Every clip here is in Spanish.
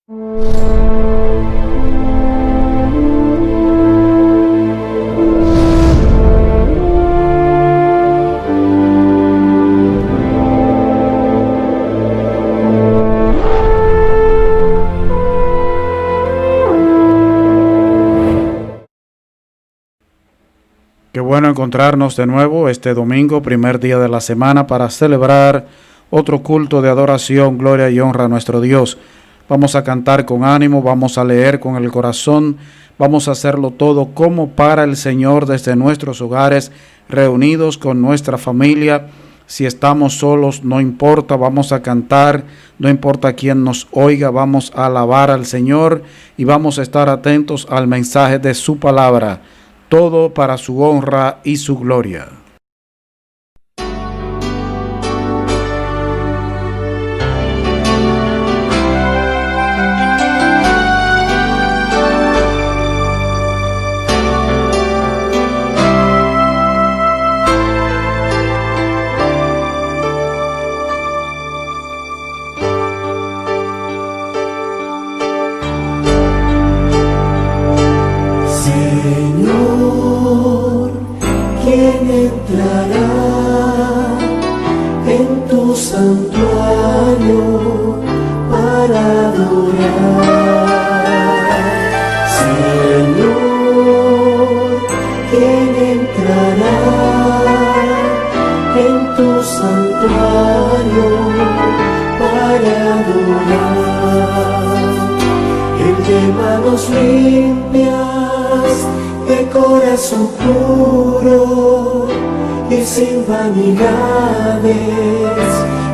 Qué bueno encontrarnos de nuevo este domingo, primer día de la semana, para celebrar otro culto de adoración, gloria y honra a nuestro Dios. Vamos a cantar con ánimo, vamos a leer con el corazón, vamos a hacerlo todo como para el Señor desde nuestros hogares, reunidos con nuestra familia. Si estamos solos, no importa, vamos a cantar, no importa quién nos oiga, vamos a alabar al Señor y vamos a estar atentos al mensaje de su palabra. Todo para su honra y su gloria.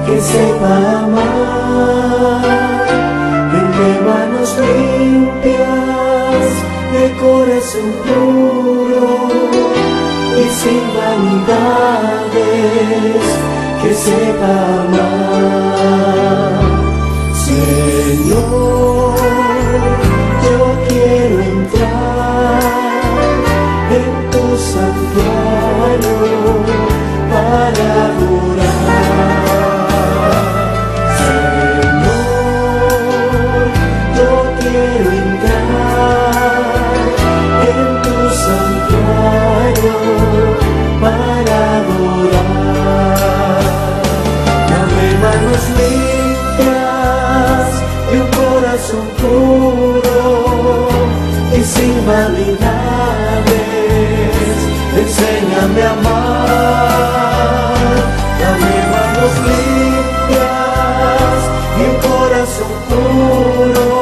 Que sepa amar, el de manos limpias, de corazón puro y sin vanidades, que sepa amar. Señor, yo quiero entrar en tu santuario para adorar. Sin vanidades, enséñame a amar, dame manos limpias y un corazón puro,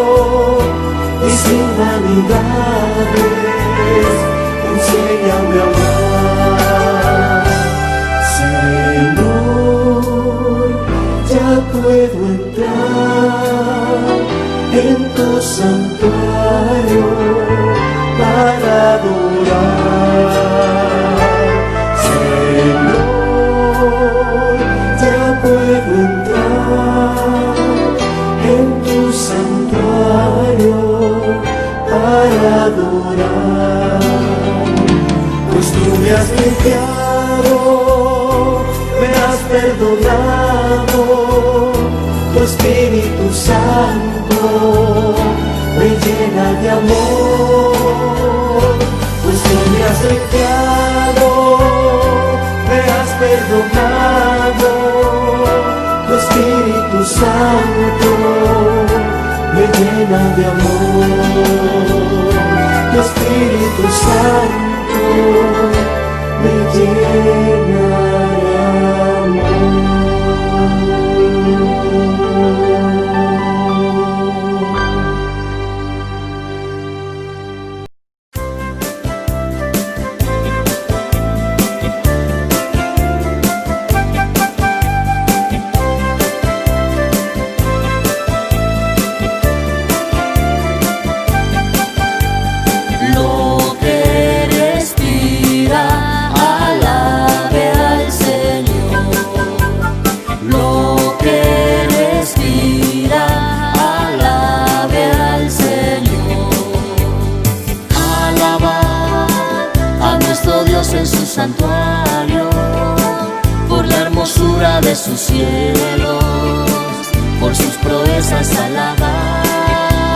y sin vanidades, enséñame a amar. Señor, ya puedo entrar en tu santuario para adorar. Señor, ya puedo entrar en tu santuario para adorar. Pues tú me has limpiado, me has perdonado, tu Espíritu Santo me llena de amor. Pues tú me has limpiado, me has perdonado, tu Espíritu Santo me llena de amor. Tu Espíritu Santo me llena de amor. Santuario, por la hermosura de sus cielos, por sus proezas alabar.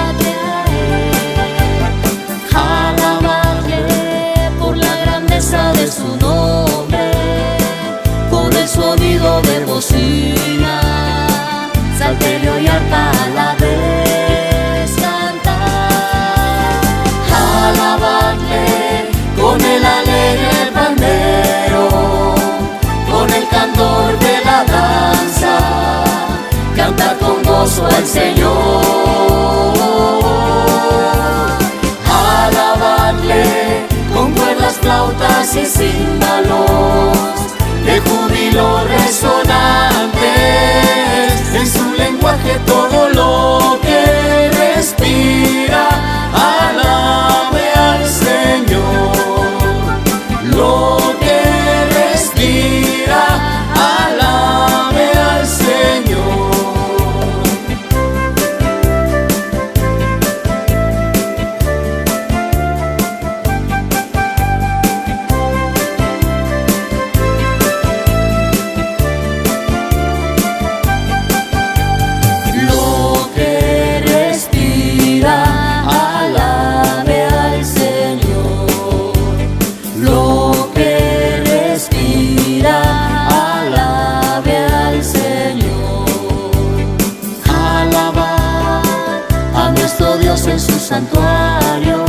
santuario,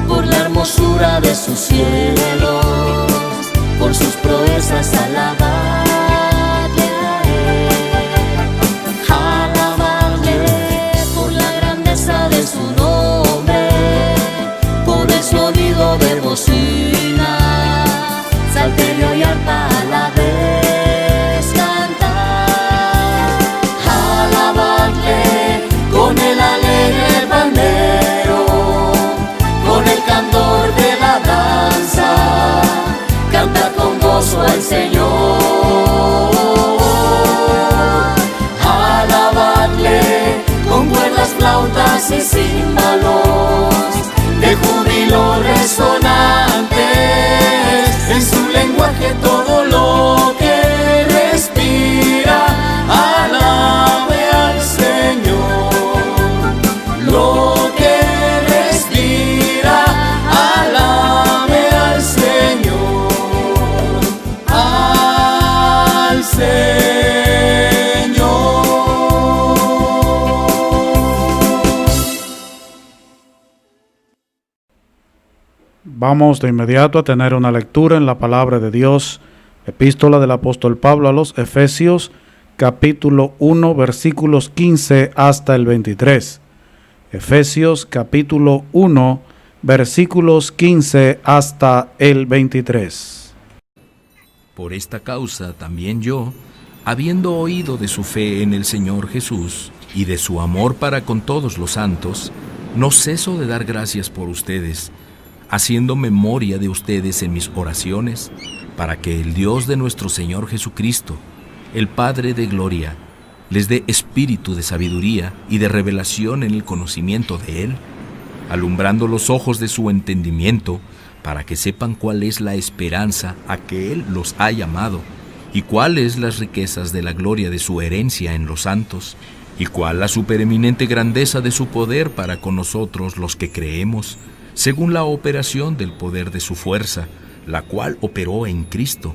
por la hermosura de sus cielos, por sus proezas alabarle a Él. Alabarle por la grandeza de su nombre, por el sonido de bocina, salterio y arpa a la vez cantar. Alabarle con el alegre pandero, con el candor de la danza, canta con gozo al Señor. Alabarle con cuerdas, flautas y címbalos, de júbilo resonantes, en su lenguaje todo lo que respira, alabe al Señor. Lo que respira, alabe al Señor, al Señor. Vamos de inmediato a tener una lectura en la palabra de Dios, epístola del apóstol Pablo a los Efesios, capítulo 1, versículos 15 hasta el 23. Efesios capítulo 1, versículos 15 hasta el 23. Por esta causa también yo, habiendo oído de su fe en el Señor Jesús y de su amor para con todos los santos, no ceso de dar gracias por ustedes, haciendo memoria de ustedes en mis oraciones, para que el Dios de nuestro Señor Jesucristo, el Padre de gloria, les dé espíritu de sabiduría y de revelación en el conocimiento de Él, alumbrando los ojos de su entendimiento, para que sepan cuál es la esperanza a que Él los ha llamado, y cuáles las riquezas de la gloria de su herencia en los santos, y cuál la supereminente grandeza de su poder para con nosotros los que creemos, según la operación del poder de su fuerza, la cual operó en Cristo,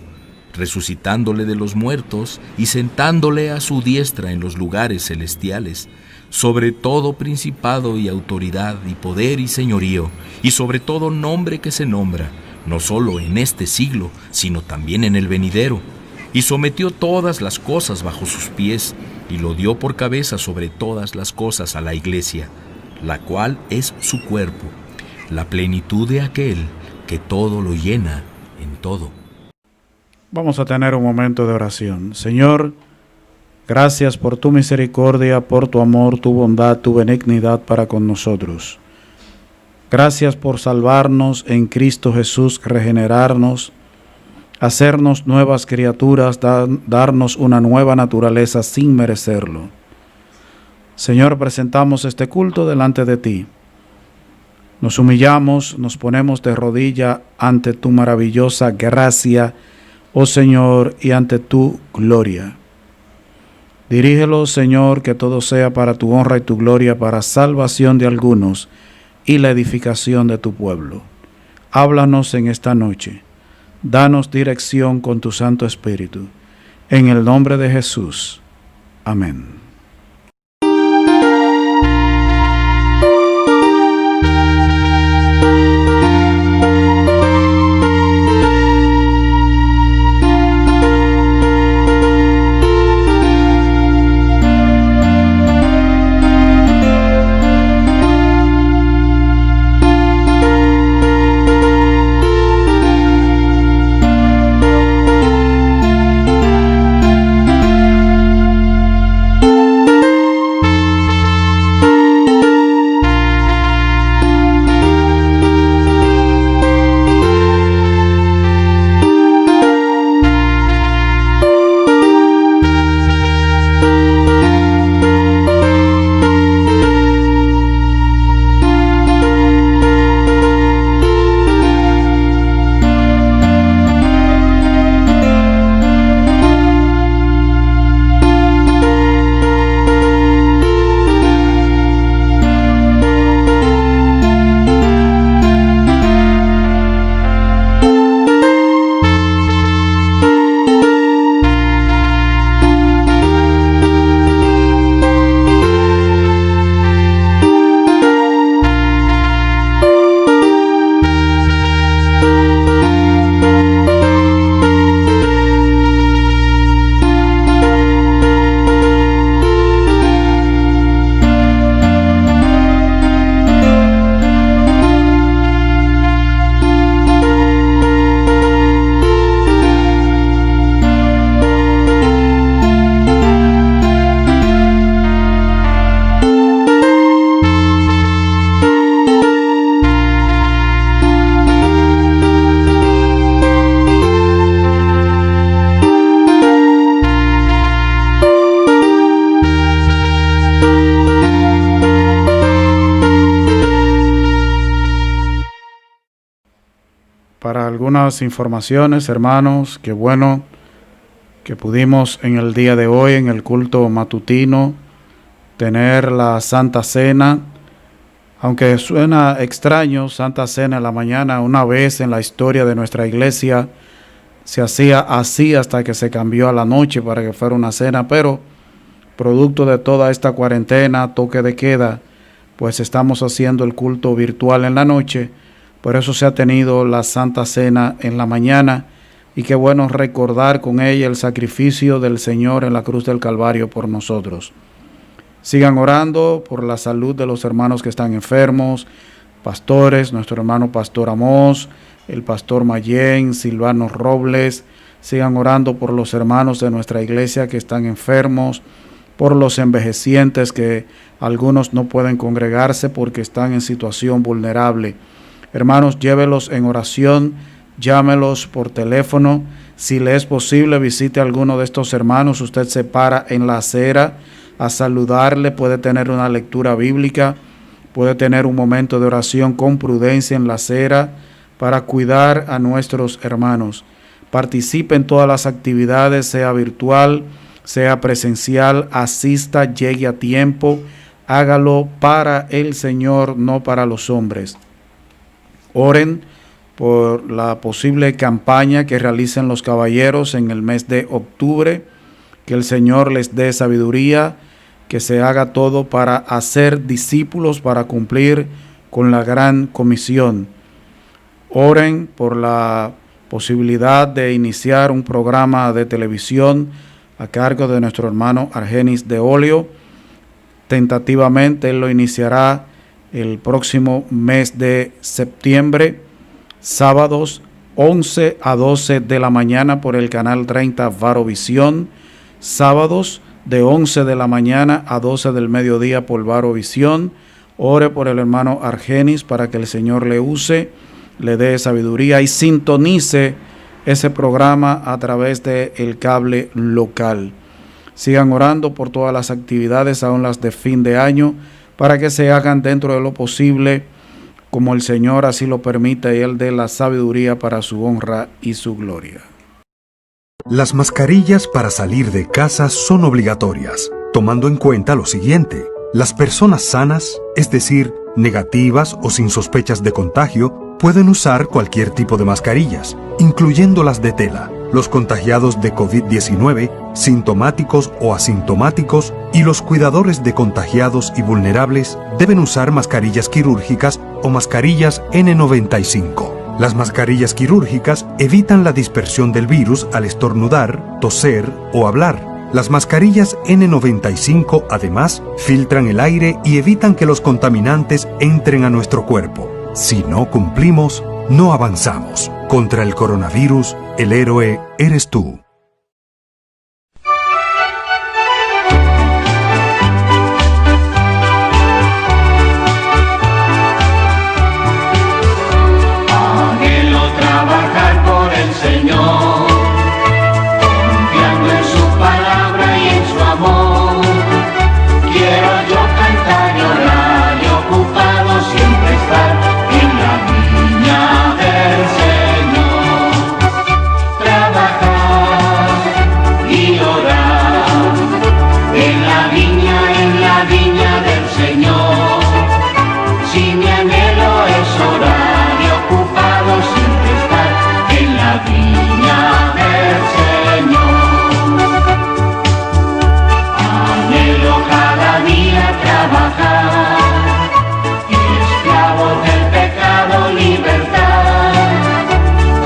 resucitándole de los muertos y sentándole a su diestra en los lugares celestiales, sobre todo principado y autoridad y poder y señorío, y sobre todo nombre que se nombra, no solo en este siglo, sino también en el venidero, y sometió todas las cosas bajo sus pies, y lo dio por cabeza sobre todas las cosas a la Iglesia, la cual es su cuerpo, la plenitud de aquel que todo lo llena en todo. Vamos a tener un momento de oración. Señor, gracias por tu misericordia, por tu amor, tu bondad, tu benignidad para con nosotros. Gracias por salvarnos en Cristo Jesús, regenerarnos, hacernos nuevas criaturas, darnos una nueva naturaleza sin merecerlo. Señor, presentamos este culto delante de ti. Nos humillamos, nos ponemos de rodilla ante tu maravillosa gracia, oh Señor, y ante tu gloria. Dirígelo, Señor, que todo sea para tu honra y tu gloria, para salvación de algunos y la edificación de tu pueblo. Háblanos en esta noche. Danos dirección con tu Santo Espíritu. En el nombre de Jesús. Amén. para algunas informaciones, hermanos. Qué bueno que pudimos en el día de hoy, en el culto matutino, tener la Santa Cena. Aunque suena extraño, Santa Cena en la mañana, una vez en la historia de nuestra iglesia se hacía así hasta que se cambió a la noche para que fuera una cena, pero producto de toda esta cuarentena, toque de queda, pues estamos haciendo el culto virtual en la noche. Por eso se ha tenido la Santa Cena en la mañana, y qué bueno recordar con ella el sacrificio del Señor en la cruz del Calvario por nosotros. Sigan orando por la salud de los hermanos que están enfermos, pastores, nuestro hermano Pastor Amós, el Pastor Mayén, Silvano Robles. Sigan orando por los hermanos de nuestra iglesia que están enfermos, por los envejecientes que algunos no pueden congregarse porque están en situación vulnerable. Hermanos, llévelos en oración, llámelos por teléfono. Si le es posible, visite a alguno de estos hermanos. Usted se para en la acera a saludarle, puede tener una lectura bíblica, puede tener un momento de oración con prudencia en la acera para cuidar a nuestros hermanos. Participe en todas las actividades, sea virtual, sea presencial, asista, llegue a tiempo, hágalo para el Señor, no para los hombres. Oren por la posible campaña que realicen los caballeros en el mes de octubre, que el Señor les dé sabiduría, que se haga todo para hacer discípulos, para cumplir con la gran comisión. Oren por la posibilidad de iniciar un programa de televisión a cargo de nuestro hermano Argenis de Olio. Tentativamente él lo iniciará el próximo mes de septiembre, sábados 11 a 12 de la mañana por el canal 30 Varovisión, sábados de 11 de la mañana a 12 del mediodía por Varovisión. Ore por el hermano Argenis para que el Señor le use, le dé sabiduría y sintonice ese programa a través del cable local. Sigan orando por todas las actividades, aún las de fin de año, para que se hagan dentro de lo posible, como el Señor así lo permite y Él dé la sabiduría para su honra y su gloria. Las mascarillas para salir de casa son obligatorias, tomando en cuenta lo siguiente. Las personas sanas, es decir, negativas o sin sospechas de contagio, pueden usar cualquier tipo de mascarillas, incluyendo las de tela. Los contagiados de COVID-19, sintomáticos o asintomáticos, y los cuidadores de contagiados y vulnerables deben usar mascarillas quirúrgicas o mascarillas N95. Las mascarillas quirúrgicas evitan la dispersión del virus al estornudar, toser o hablar. Las mascarillas N95, además, filtran el aire y evitan que los contaminantes entren a nuestro cuerpo. Si no cumplimos, no avanzamos. Contra el coronavirus, el héroe eres tú. Anhelo trabajar por el Señor, confiando en su palabra y en su amor. Quiero yo cantar y orar y ocupado siempre estar en la viña del Señor. Trabajar y orar en la viña del Señor. Si mi anhelo es orar y ocupado siempre estar en la viña del Señor. Anhelo cada día trabajar, esclavo del pecado, libertad,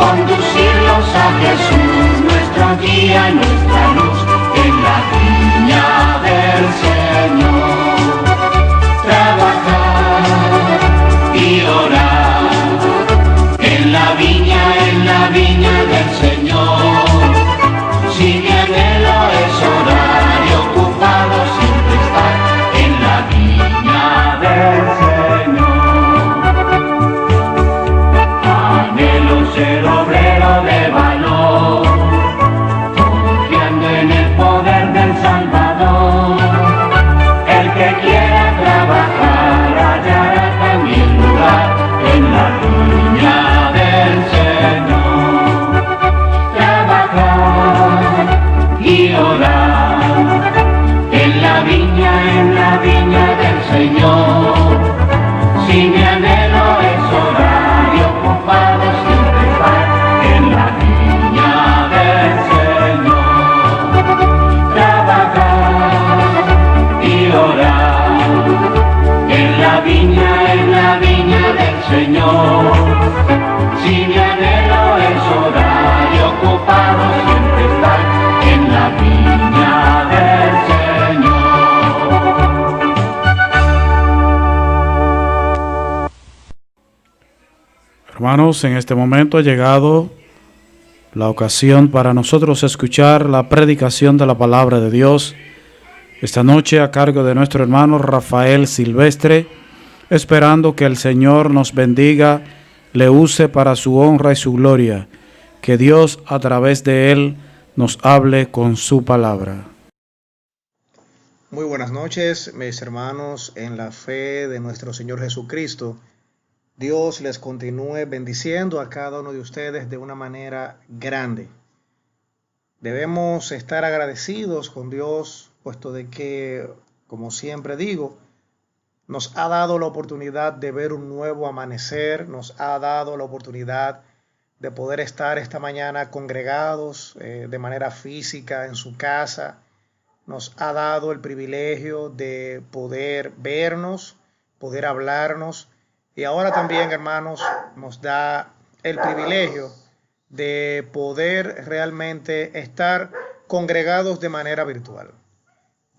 conducirlos a Jesús, nuestro guía, nuestra luz, en la viña del Señor. Trabajar y orar en la viña del Señor. Si mi anhelo es orar y ocupado siempre estar en la viña del Señor. Anhelo ser obrero de valor, confiando en el poder del Salvador. El que quiera trabajar hallará también lugar en la viña del Señor. Señor. Si mi anhelo es orar y ocupado siempre estar en la viña del Señor. Hermanos, en este momento ha llegado la ocasión para nosotros escuchar la predicación de la palabra de Dios. Esta noche a cargo de nuestro hermano Rafael Silvestre, esperando que el Señor nos bendiga, le use para su honra y su gloria, que Dios a través de él nos hable con su palabra. Muy buenas noches, mis hermanos en la fe de nuestro Señor Jesucristo. Dios les continúe bendiciendo a cada uno de ustedes de una manera grande. Debemos estar agradecidos con Dios, puesto de que, como siempre digo, nos ha dado la oportunidad de ver un nuevo amanecer, nos ha dado la oportunidad de poder estar esta mañana congregados de manera física en su casa. Nos ha dado el privilegio de poder vernos, poder hablarnos, y ahora también, hermanos, nos da el privilegio de poder realmente estar congregados de manera virtual.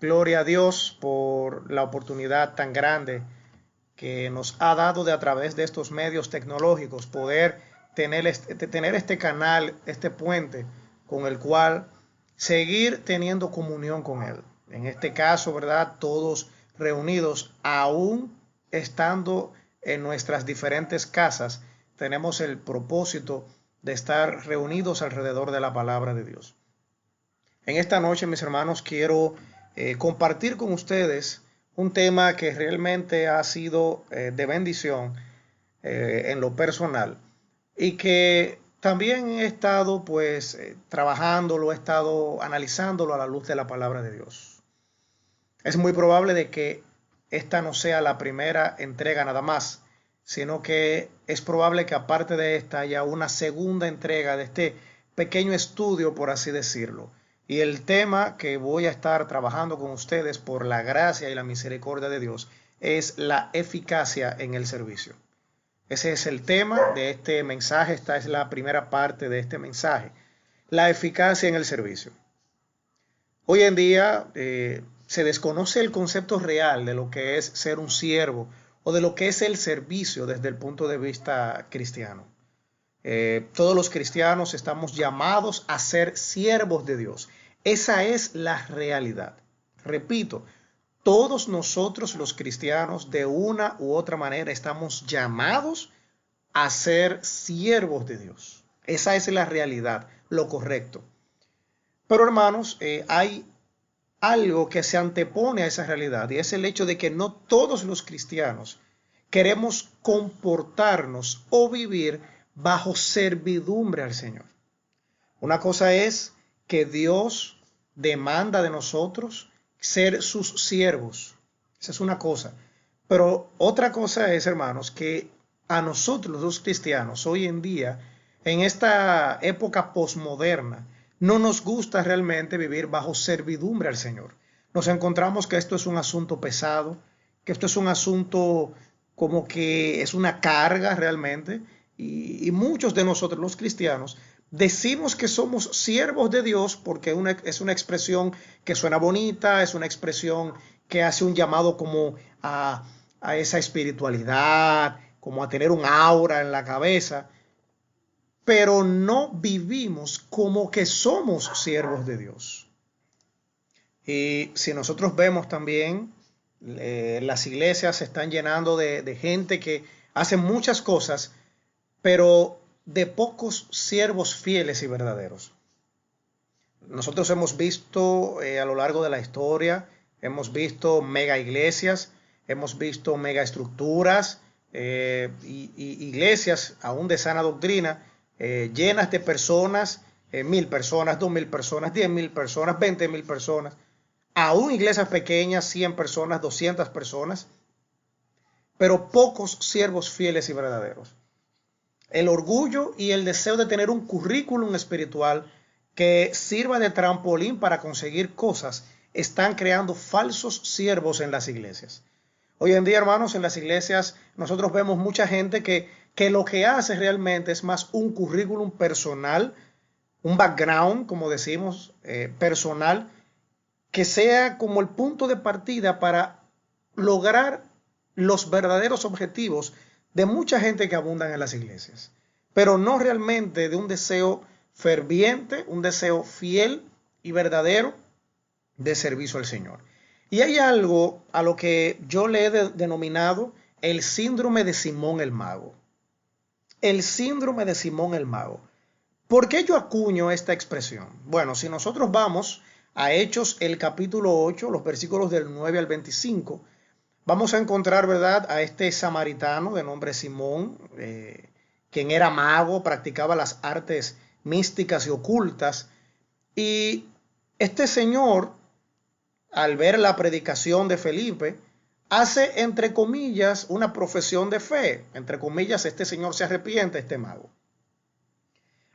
Gloria a Dios por la oportunidad tan grande que nos ha dado de a través de estos medios tecnológicos poder tener este canal, este puente con el cual seguir teniendo comunión con Él. En este caso, ¿verdad? Todos reunidos, aún estando en nuestras diferentes casas, tenemos el propósito de estar reunidos alrededor de la palabra de Dios. En esta noche, mis hermanos, quiero compartir con ustedes un tema que realmente ha sido de bendición en lo personal y que también he estado trabajándolo, he estado analizándolo a la luz de la palabra de Dios. Es muy probable de que esta no sea la primera entrega nada más, sino que es probable que aparte de esta haya una segunda entrega de este pequeño estudio, por así decirlo. Y el tema que voy a estar trabajando con ustedes por la gracia y la misericordia de Dios es la eficacia en el servicio. Ese es el tema de este mensaje, esta es la primera parte de este mensaje, la eficacia en el servicio. Hoy en día se desconoce el concepto real de lo que es ser un siervo o de lo que es el servicio desde el punto de vista cristiano. Todos los cristianos estamos llamados a ser siervos de Dios. Esa es la realidad. Repito, todos nosotros los cristianos de una u otra manera estamos llamados a ser siervos de Dios. Esa es la realidad, lo correcto. Pero hermanos, hay algo que se antepone a esa realidad y es el hecho de que no todos los cristianos queremos comportarnos o vivir bajo servidumbre al Señor. Una cosa es que Dios demanda de nosotros ser sus siervos. Esa es una cosa. Pero otra cosa es, hermanos, que a nosotros los cristianos hoy en día, en esta época posmoderna, no nos gusta realmente vivir bajo servidumbre al Señor. Nos encontramos que esto es un asunto pesado, que esto es un asunto como que es una carga realmente, y muchos de nosotros los cristianos decimos que somos siervos de Dios porque es una expresión que suena bonita, es una expresión que hace un llamado como a esa espiritualidad, como a tener un aura en la cabeza, pero no vivimos como que somos siervos de Dios. Y si nosotros vemos también, las iglesias se están llenando de gente que hace muchas cosas, pero de pocos siervos fieles y verdaderos. Nosotros hemos visto a lo largo de la historia, hemos visto mega iglesias, hemos visto mega estructuras, iglesias aún de sana doctrina, llenas de personas, 1,000 personas, 2,000 personas, 10,000 personas, 20,000 personas, aún iglesias pequeñas, 100 personas, 200 personas, pero pocos siervos fieles y verdaderos. El orgullo y el deseo de tener un currículum espiritual que sirva de trampolín para conseguir cosas están creando falsos siervos en las iglesias. Hoy en día, hermanos, en las iglesias nosotros vemos mucha gente que lo que hace realmente es más un currículum personal, un background, como decimos, personal, que sea como el punto de partida para lograr los verdaderos objetivos de mucha gente que abundan en las iglesias, pero no realmente de un deseo ferviente, un deseo fiel y verdadero de servicio al Señor. Y hay algo a lo que yo le he denominado el síndrome de Simón el Mago. El síndrome de Simón el Mago. ¿Por qué yo acuño esta expresión? Bueno, si nosotros vamos a Hechos el capítulo 8, los versículos del 9 al 25, vamos a encontrar, ¿verdad?, a este samaritano de nombre Simón, quien era mago, practicaba las artes místicas y ocultas. Y este señor, al ver la predicación de Felipe, hace, entre comillas, una profesión de fe. Entre comillas, este señor se arrepiente, este mago.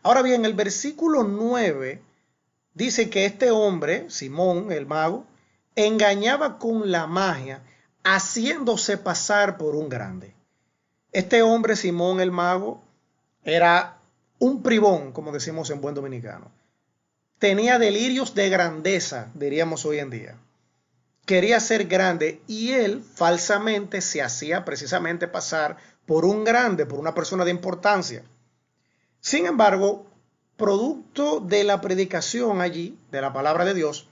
Ahora bien, el versículo 9 dice que este hombre, Simón el mago, engañaba con la magia, haciéndose pasar por un grande. Este hombre, Simón el mago, era un bribón, como decimos en buen dominicano. Tenía delirios de grandeza, diríamos hoy en día. Quería ser grande y él falsamente se hacía precisamente pasar por un grande, por una persona de importancia. Sin embargo, producto de la predicación allí, de la palabra de Dios,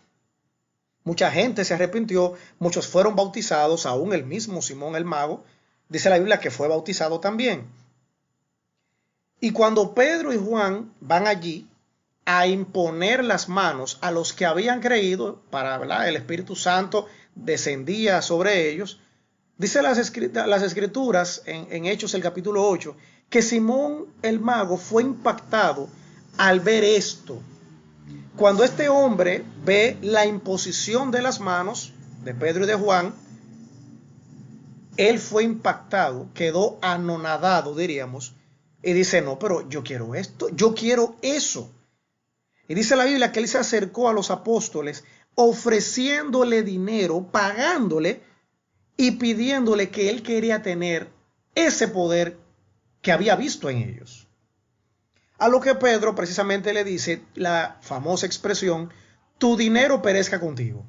mucha gente se arrepintió, muchos fueron bautizados, aún el mismo Simón el mago, dice la Biblia que fue bautizado también. Y cuando Pedro y Juan van allí a imponer las manos a los que habían creído, para, ¿verdad?, el Espíritu Santo descendía sobre ellos, dice las escrituras en Hechos el capítulo 8, que Simón el mago fue impactado al ver esto. Cuando este hombre ve la imposición de las manos de Pedro y de Juan, él fue impactado, quedó anonadado, diríamos, y dice, no, pero yo quiero esto, yo quiero eso. Y dice la Biblia que él se acercó a los apóstoles ofreciéndole dinero, pagándole y pidiéndole que él quería tener ese poder que había visto en ellos. A lo que Pedro precisamente le dice la famosa expresión, tu dinero perezca contigo.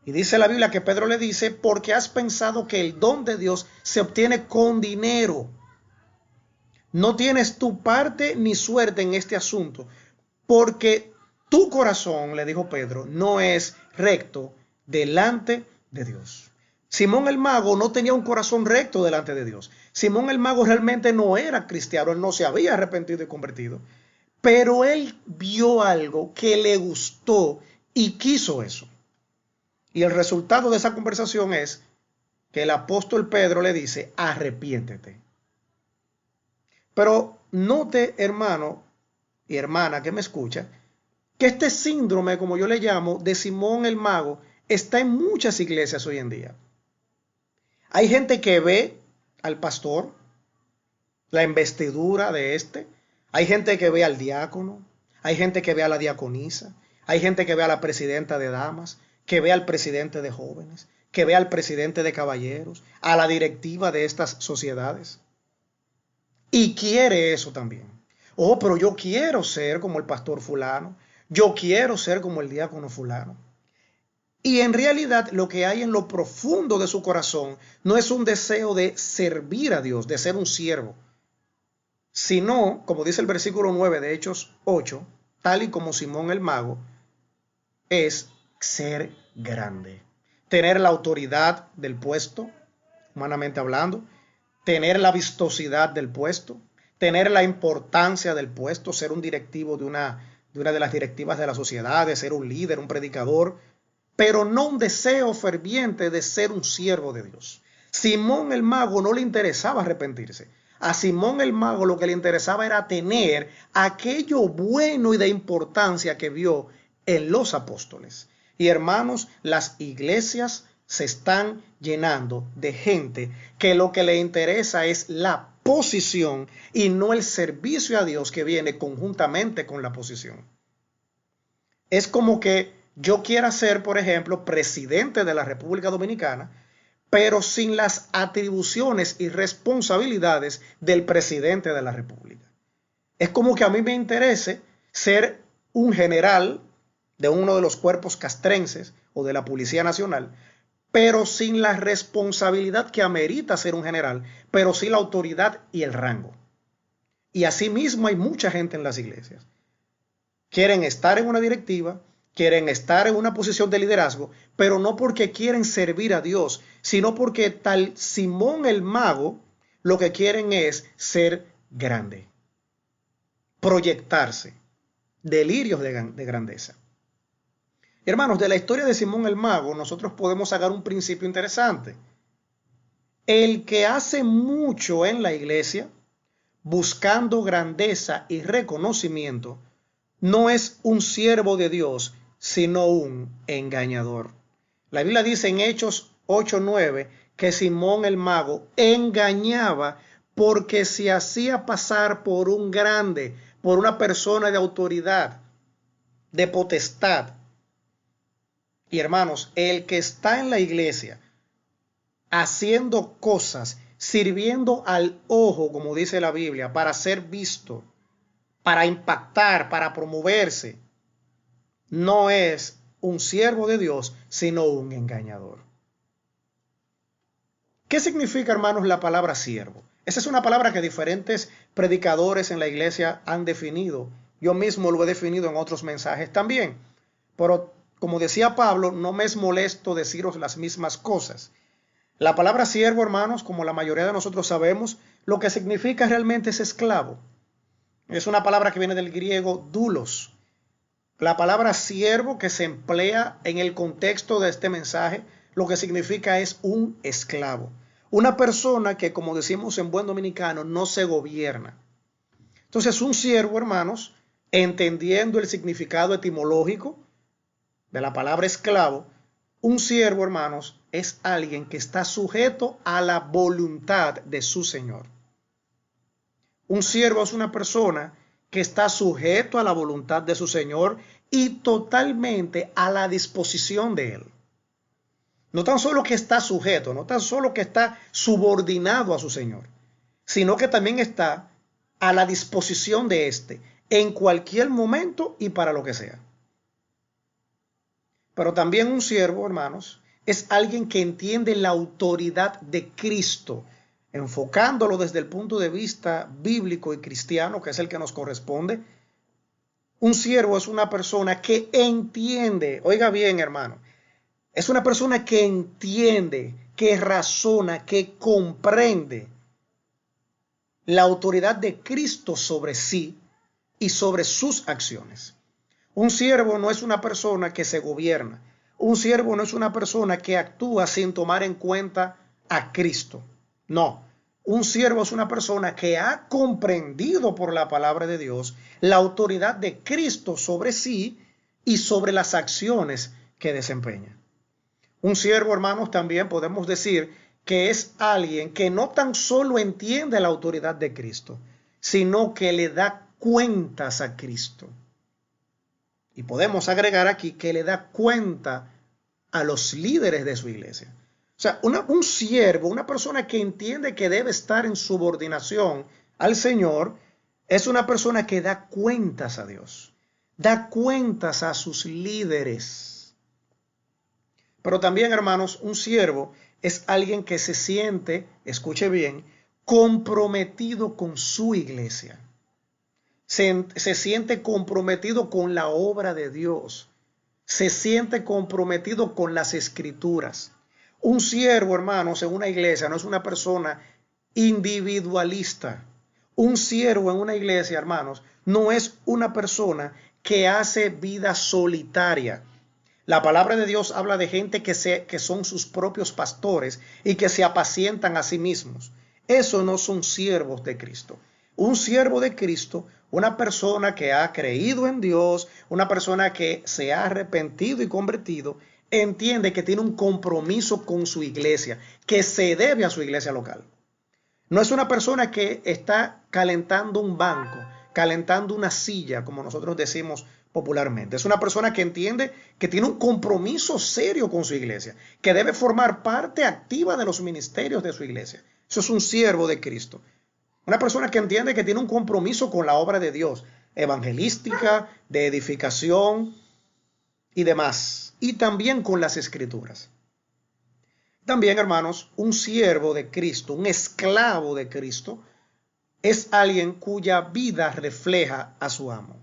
Y dice la Biblia que Pedro le dice, porque has pensado que el don de Dios se obtiene con dinero. No tienes tu parte ni suerte en este asunto, porque tu corazón, le dijo Pedro, no es recto delante de Dios. Simón el mago no tenía un corazón recto delante de Dios. Simón el mago realmente no era cristiano, él no se había arrepentido y convertido, pero él vio algo que le gustó y quiso eso. Y el resultado de esa conversación es que el apóstol Pedro le dice, arrepiéntete. Pero note, hermano y hermana que me escucha, que este síndrome, como yo le llamo, de Simón el mago, está en muchas iglesias hoy en día. Hay gente que ve al pastor, la investidura de este. Hay gente que ve al diácono. Hay gente que ve a la diaconisa. Hay gente que ve a la presidenta de damas, que ve al presidente de jóvenes, que ve al presidente de caballeros, a la directiva de estas sociedades. Y quiere eso también. Oh, pero yo quiero ser como el pastor fulano. Yo quiero ser como el diácono fulano. Y en realidad lo que hay en lo profundo de su corazón no es un deseo de servir a Dios, de ser un siervo, sino, como dice el versículo 9 de Hechos 8, tal y como Simón el mago, es ser grande, tener la autoridad del puesto, humanamente hablando, tener la vistosidad del puesto, tener la importancia del puesto, ser un directivo de una de las directivas de la sociedad, de ser un líder, un predicador, pero no un deseo ferviente de ser un siervo de Dios. Simón el mago no le interesaba arrepentirse. A Simón el mago lo que le interesaba era tener aquello bueno y de importancia que vio en los apóstoles. Y hermanos, las iglesias se están llenando de gente que lo que le interesa es la posición y no el servicio a Dios que viene conjuntamente con la posición. Es como que yo quiera ser, por ejemplo, presidente de la República Dominicana, pero sin las atribuciones y responsabilidades del presidente de la República. Es como que a mí me interese ser un general de uno de los cuerpos castrenses o de la Policía Nacional, pero sin la responsabilidad que amerita ser un general, pero sí la autoridad y el rango. Y asimismo hay mucha gente en las iglesias. Quieren estar en una directiva, quieren estar en una posición de liderazgo, pero no porque quieren servir a Dios, sino porque tal Simón el Mago lo que quieren es ser grande, proyectarse, delirios de grandeza. Hermanos, de la historia de Simón el Mago nosotros podemos sacar un principio interesante. El que hace mucho en la iglesia, buscando grandeza y reconocimiento, no es un siervo de Dios, sino un engañador. La Biblia dice en Hechos 8:9 que Simón el Mago engañaba porque se hacía pasar por un grande, por una persona de autoridad, de potestad. Y hermanos, el que está en la iglesia haciendo cosas, sirviendo al ojo, como dice la Biblia, para ser visto, para impactar, para promoverse, no es un siervo de Dios, sino un engañador. ¿Qué significa, hermanos, la palabra siervo? Esa es una palabra que diferentes predicadores en la iglesia han definido. Yo mismo lo he definido en otros mensajes también. Pero, como decía Pablo, no me es molesto deciros las mismas cosas. La palabra siervo, hermanos, como la mayoría de nosotros sabemos, lo que significa realmente es esclavo. Es una palabra que viene del griego doulos. La palabra siervo que se emplea en el contexto de este mensaje, lo que significa es un esclavo. Una persona que, como decimos en buen dominicano, no se gobierna. Entonces, un siervo, hermanos, entendiendo el significado etimológico de la palabra esclavo, un siervo, hermanos, es alguien que está sujeto a la voluntad de su Señor. Un siervo es una persona que está sujeto a la voluntad de su Señor y totalmente a la disposición de Él. No tan solo que está sujeto, no tan solo que está subordinado a su Señor, sino que también está a la disposición de éste en cualquier momento y para lo que sea. Pero también un siervo, hermanos, es alguien que entiende la autoridad de Cristo, enfocándolo desde el punto de vista bíblico y cristiano, que es el que nos corresponde. Un siervo es una persona que entiende, oiga bien, hermano, es una persona que entiende, que razona, que comprende la autoridad de Cristo sobre sí y sobre sus acciones. Un siervo no es una persona que se gobierna. Un siervo no es una persona que actúa sin tomar en cuenta a Cristo. No, un siervo es una persona que ha comprendido por la palabra de Dios la autoridad de Cristo sobre sí y sobre las acciones que desempeña. Un siervo, hermanos, también podemos decir que es alguien que no tan solo entiende la autoridad de Cristo, sino que le da cuentas a Cristo. Y podemos agregar aquí que le da cuenta a los líderes de su iglesia. O sea, un siervo, una persona que entiende que debe estar en subordinación al Señor, es una persona que da cuentas a Dios, da cuentas a sus líderes. Pero también, hermanos, un siervo es alguien que se siente, escuche bien, comprometido con su iglesia. Se siente comprometido con la obra de Dios. Se siente comprometido con las escrituras. Un siervo, hermanos, en una iglesia no es una persona individualista. Un siervo en una iglesia, hermanos, no es una persona que hace vida solitaria. La palabra de Dios habla de gente que son sus propios pastores y que se apacientan a sí mismos. Esos no son siervos de Cristo. Un siervo de Cristo, una persona que ha creído en Dios, una persona que se ha arrepentido y convertido, entiende que tiene un compromiso con su iglesia, que se debe a su iglesia local. No es una persona que está calentando un banco, calentando una silla, como nosotros decimos popularmente. Es una persona que entiende que tiene un compromiso serio con su iglesia, que debe formar parte activa de los ministerios de su iglesia. Eso es un siervo de Cristo. Una persona que entiende que tiene un compromiso con la obra de Dios, evangelística, de edificación y demás, y también con las escrituras. También, hermanos, un siervo de Cristo, un esclavo de Cristo, es alguien cuya vida refleja a su amo,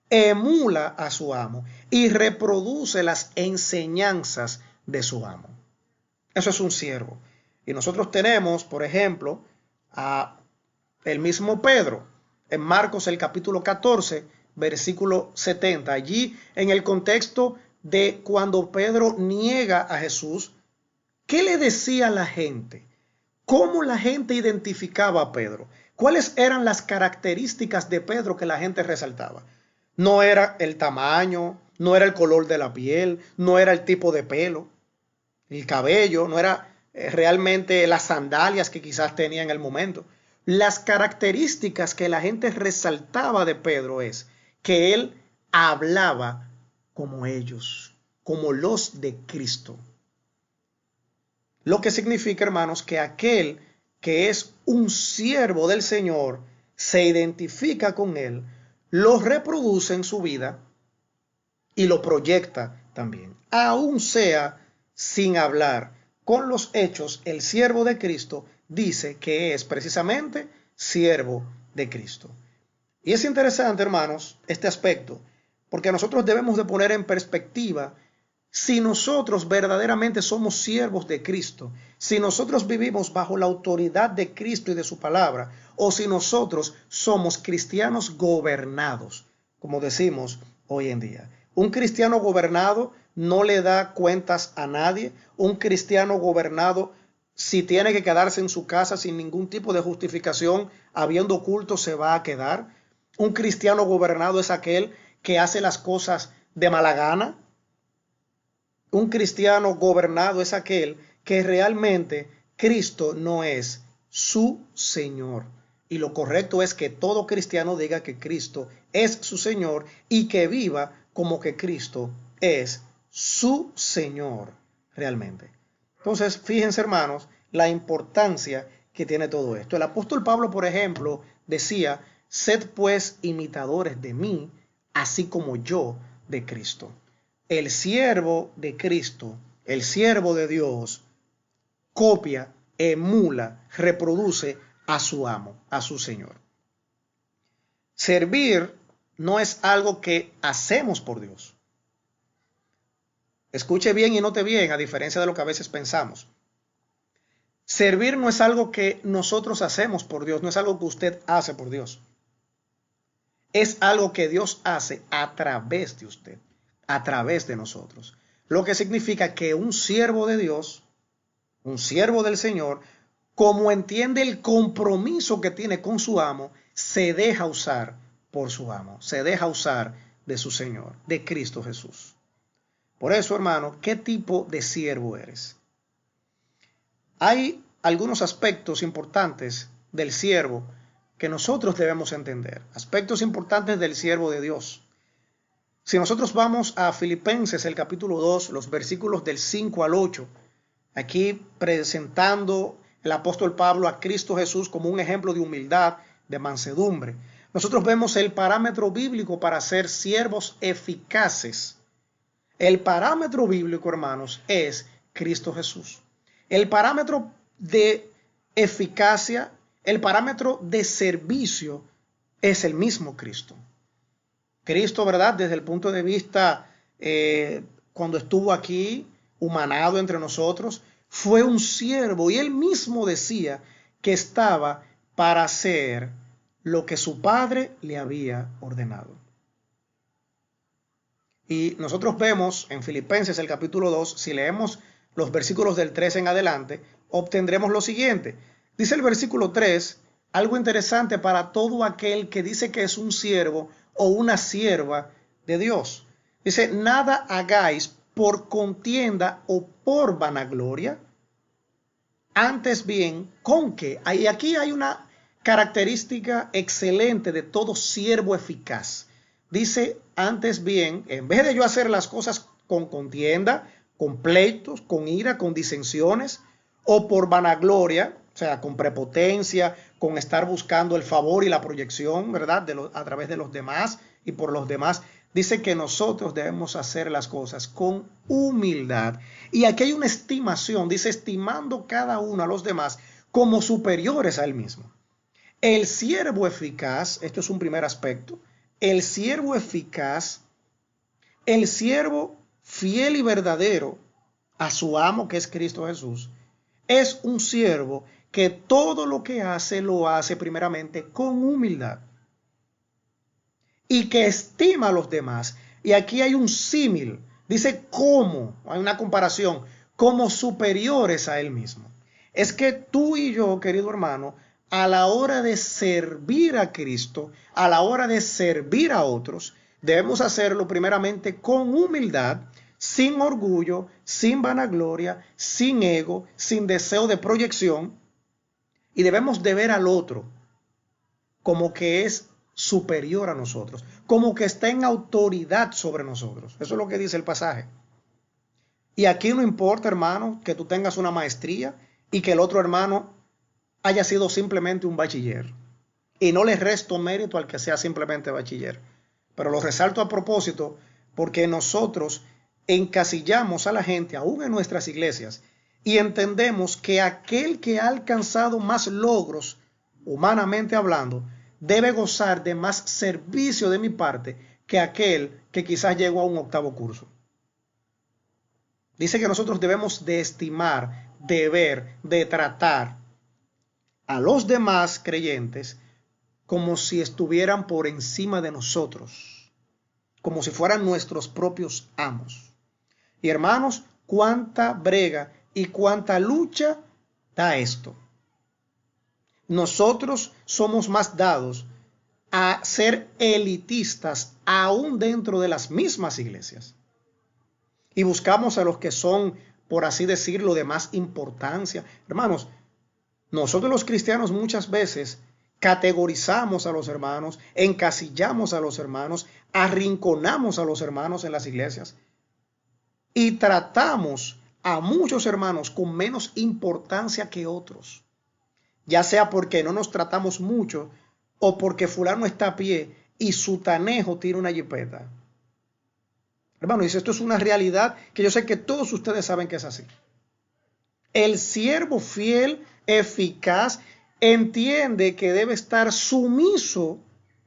emula a su amo y reproduce las enseñanzas de su amo. Eso es un siervo. Y nosotros tenemos, por ejemplo, a el mismo Pedro, en Marcos el capítulo 14, versículo 70. Allí, en el contexto de cuando Pedro niega a Jesús, ¿qué le decía la gente? ¿Cómo la gente identificaba a Pedro? ¿Cuáles eran las características de Pedro que la gente resaltaba? No era el tamaño, no era el color de la piel, no era el tipo de pelo, el cabello, no era realmente las sandalias que quizás tenía en el momento. Las características que la gente resaltaba de Pedro es que él hablaba como ellos, como los de Cristo. Lo que significa, hermanos, que aquel que es un siervo del Señor se identifica con él, lo reproduce en su vida y lo proyecta también. Aún sea sin hablar, con los hechos, el siervo de Cristo dice que es precisamente siervo de Cristo. Y es interesante, hermanos, este aspecto, porque nosotros debemos de poner en perspectiva si nosotros verdaderamente somos siervos de Cristo, si nosotros vivimos bajo la autoridad de Cristo y de su palabra, o si nosotros somos cristianos gobernados, como decimos hoy en día. Un cristiano gobernado no le da cuentas a nadie. Un cristiano gobernado, si tiene que quedarse en su casa sin ningún tipo de justificación, habiendo culto, se va a quedar. Un cristiano gobernado es aquel que hace las cosas de mala gana. Un cristiano gobernado es aquel que realmente Cristo no es su Señor. Y lo correcto es que todo cristiano diga que Cristo es su Señor y que viva como que Cristo es su Señor realmente. Entonces, fíjense, hermanos, la importancia que tiene todo esto. El apóstol Pablo, por ejemplo, decía: sed pues imitadores de mí, así como yo de Cristo. El siervo de Cristo, el siervo de Dios, copia, emula, reproduce a su amo, a su Señor. Servir no es algo que hacemos por Dios. Escuche bien y note bien, a diferencia de lo que a veces pensamos. Servir no es algo que nosotros hacemos por Dios, no es algo que usted hace por Dios. Es algo que Dios hace a través de usted, a través de nosotros. Lo que significa que un siervo de Dios, un siervo del Señor, como entiende el compromiso que tiene con su amo, se deja usar por su amo, se deja usar de su Señor, de Cristo Jesús. Por eso, hermano, ¿qué tipo de siervo eres? Hay algunos aspectos importantes del siervo que nosotros debemos entender, aspectos importantes del siervo de Dios. Si nosotros vamos a Filipenses, el capítulo 2, los versículos del 5 al 8, aquí presentando el apóstol Pablo a Cristo Jesús como un ejemplo de humildad, de mansedumbre, nosotros vemos el parámetro bíblico para ser siervos eficaces. El parámetro bíblico, hermanos, es Cristo Jesús. El parámetro de eficacia, el parámetro de servicio es el mismo Cristo. Cristo, ¿verdad? Desde el punto de vista, cuando estuvo aquí, humanado entre nosotros, fue un siervo y él mismo decía que estaba para hacer lo que su Padre le había ordenado. Y nosotros vemos en Filipenses el capítulo 2, si leemos los versículos del 3 en adelante, obtendremos lo siguiente. Dice el versículo 3, algo interesante para todo aquel que dice que es un siervo o una sierva de Dios. Dice: nada hagáis por contienda o por vanagloria, antes bien con que. Y aquí hay una característica excelente de todo siervo eficaz. dice antes bien, en vez de yo hacer las cosas con contienda, con pleitos, con ira, con disensiones, o por vanagloria, o sea, con prepotencia, con estar buscando el favor y la proyección, ¿verdad? A través de los demás y por los demás, dice que nosotros debemos hacer las cosas con humildad. Y aquí hay una estimación, dice, estimando cada uno a los demás como superiores a él mismo. El siervo eficaz, esto es un primer aspecto, el siervo eficaz, el siervo fiel y verdadero a su amo, que es Cristo Jesús, es un siervo que todo lo que hace lo hace primeramente con humildad y que estima a los demás. Y aquí hay un símil, dice cómo, hay una comparación, como superiores a él mismo. Es que tú y yo, querido hermano, a la hora de servir a Cristo, a la hora de servir a otros, debemos hacerlo primeramente con humildad, sin orgullo, sin vanagloria, sin ego, sin deseo de proyección, y debemos de ver al otro como que es superior a nosotros, como que está en autoridad sobre nosotros. Eso es lo que dice el pasaje. Y aquí no importa, hermano, que tú tengas una maestría y que el otro hermano haya sido simplemente un bachiller. Y no le resto mérito al que sea simplemente bachiller. Pero lo resalto a propósito porque nosotros encasillamos a la gente, aún en nuestras iglesias, y entendemos que aquel que ha alcanzado más logros, humanamente hablando, debe gozar de más servicio de mi parte que aquel que quizás llegó a un 8º curso. Dice que nosotros debemos de estimar, de ver, de tratar a los demás creyentes como si estuvieran por encima de nosotros, como si fueran nuestros propios amos. Y hermanos, cuánta brega y cuánta lucha da esto. Nosotros somos más dados a ser elitistas aún dentro de las mismas iglesias. Y buscamos a los que son, por así decirlo, de más importancia. Hermanos, nosotros los cristianos muchas veces categorizamos a los hermanos, encasillamos a los hermanos, arrinconamos a los hermanos en las iglesias y tratamos a muchos hermanos con menos importancia que otros, ya sea porque no nos tratamos mucho o porque fulano está a pie y sutanejo tira una jipeta. Hermano, dice, esto es una realidad que yo sé que todos ustedes saben que es así. El siervo fiel, eficaz, entiende que debe estar sumiso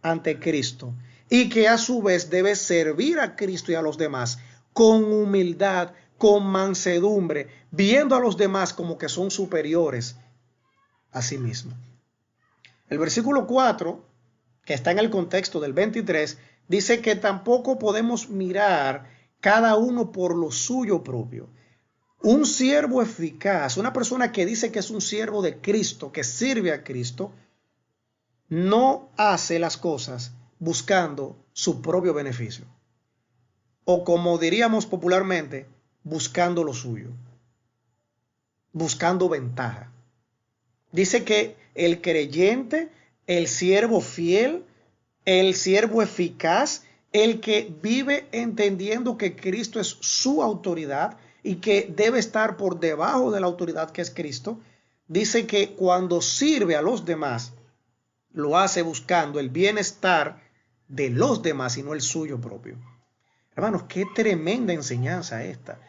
ante Cristo y que a su vez debe servir a Cristo y a los demás con humildad, con mansedumbre, viendo a los demás como que son superiores a sí mismo. El versículo 4, que está en el contexto del 23, dice que tampoco podemos mirar cada uno por lo suyo propio. Un siervo eficaz, una persona que dice que es un siervo de Cristo, que sirve a Cristo, no hace las cosas buscando su propio beneficio. O como diríamos popularmente, buscando lo suyo, buscando ventaja. Dice que el creyente, el siervo fiel, el siervo eficaz, el que vive entendiendo que Cristo es su autoridad y que debe estar por debajo de la autoridad que es Cristo, dice que cuando sirve a los demás, lo hace buscando el bienestar de los demás y no el suyo propio. Hermanos, qué tremenda enseñanza esta.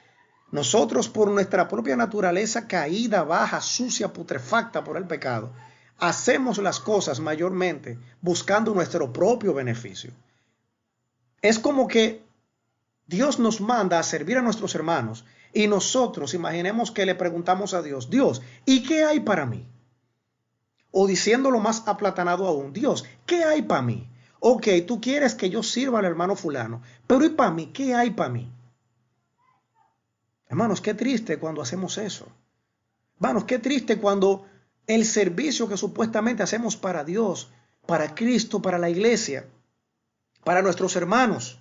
Nosotros, por nuestra propia naturaleza caída, baja, sucia, putrefacta por el pecado, hacemos las cosas mayormente buscando nuestro propio beneficio. Es como que Dios nos manda a servir a nuestros hermanos y nosotros imaginemos que le preguntamos a Dios, Dios, ¿y qué hay para mí? O diciéndolo más aplatanado aún, Dios, ¿qué hay para mí? Ok, tú quieres que yo sirva al hermano fulano, pero ¿y para mí? ¿Qué hay para mí? Hermanos, qué triste cuando hacemos eso. Hermanos, qué triste cuando el servicio que supuestamente hacemos para Dios, para Cristo, para la iglesia, para nuestros hermanos,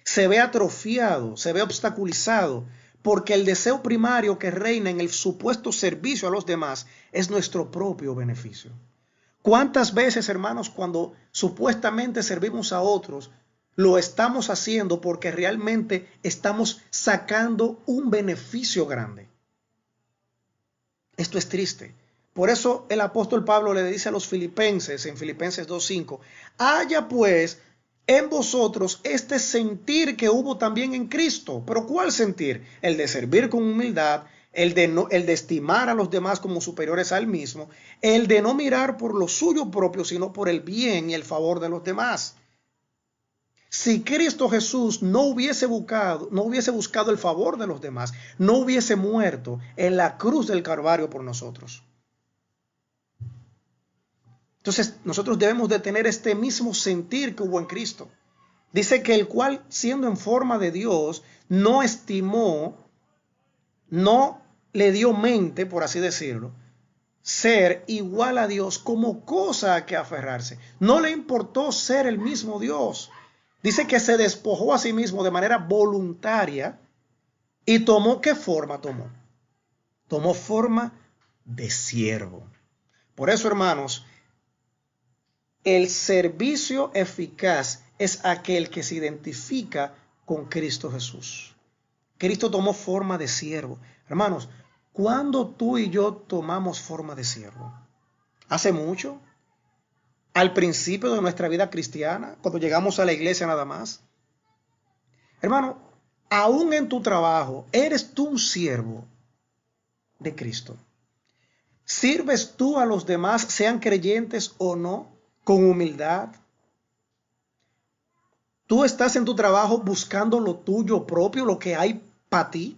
se ve atrofiado, se ve obstaculizado, porque el deseo primario que reina en el supuesto servicio a los demás es nuestro propio beneficio. ¿Cuántas veces, hermanos, cuando supuestamente servimos a otros, lo estamos haciendo porque realmente estamos sacando un beneficio grande. Esto es triste. Por eso el apóstol Pablo le dice a los filipenses en Filipenses 2:5, haya pues en vosotros este sentir que hubo también en Cristo. ¿Pero cuál sentir? El de servir con humildad, el de estimar a los demás como superiores a él mismo, el de no mirar por lo suyo propio, sino por el bien y el favor de los demás. Si Cristo Jesús no hubiese buscado el favor de los demás, no hubiese muerto en la cruz del Calvario por nosotros. Entonces, nosotros debemos de tener este mismo sentir que hubo en Cristo. Dice que el cual, siendo en forma de Dios, no estimó, no le dio mente, por así decirlo, ser igual a Dios como cosa a que aferrarse. No le importó ser el mismo Dios. Dice que se despojó a sí mismo de manera voluntaria y tomó, ¿qué forma tomó? Tomó forma de siervo. Por eso, hermanos, el servicio eficaz es aquel que se identifica con Cristo Jesús. Cristo tomó forma de siervo. Hermanos, ¿cuándo tú y yo tomamos forma de siervo? ¿Hace mucho? ¿Al principio de nuestra vida cristiana? ¿Cuando llegamos a la iglesia nada más? Hermano, aún en tu trabajo, ¿eres tú un siervo de Cristo? ¿Sirves tú a los demás, sean creyentes o no, con humildad? ¿Tú estás en tu trabajo buscando lo tuyo propio, lo que hay para ti?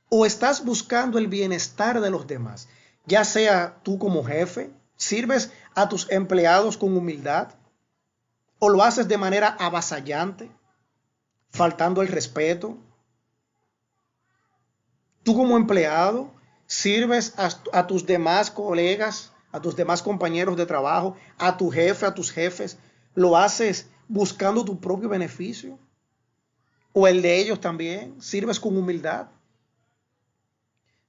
¿O estás buscando el bienestar de los demás? Ya sea tú como jefe, ¿sirves a tus empleados con humildad? ¿O lo haces de manera avasallante, faltando el respeto? ¿Tú como empleado sirves a tus demás colegas, a tus demás compañeros de trabajo, a tu jefe, a tus jefes? ¿Lo haces buscando tu propio beneficio? ¿O el de ellos también? ¿Sirves con humildad?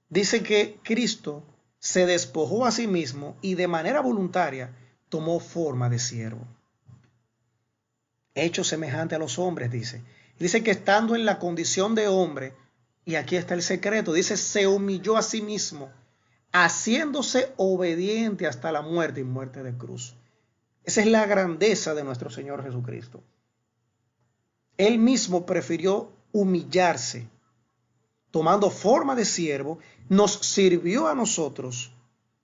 Dice que Cristo se despojó a sí mismo y de manera voluntaria tomó forma de siervo. Hecho semejante a los hombres, dice. Dice que estando en la condición de hombre, y aquí está el secreto, dice, se humilló a sí mismo, haciéndose obediente hasta la muerte y muerte de cruz. Esa es la grandeza de nuestro Señor Jesucristo. Él mismo prefirió humillarse, tomando forma de siervo, nos sirvió a nosotros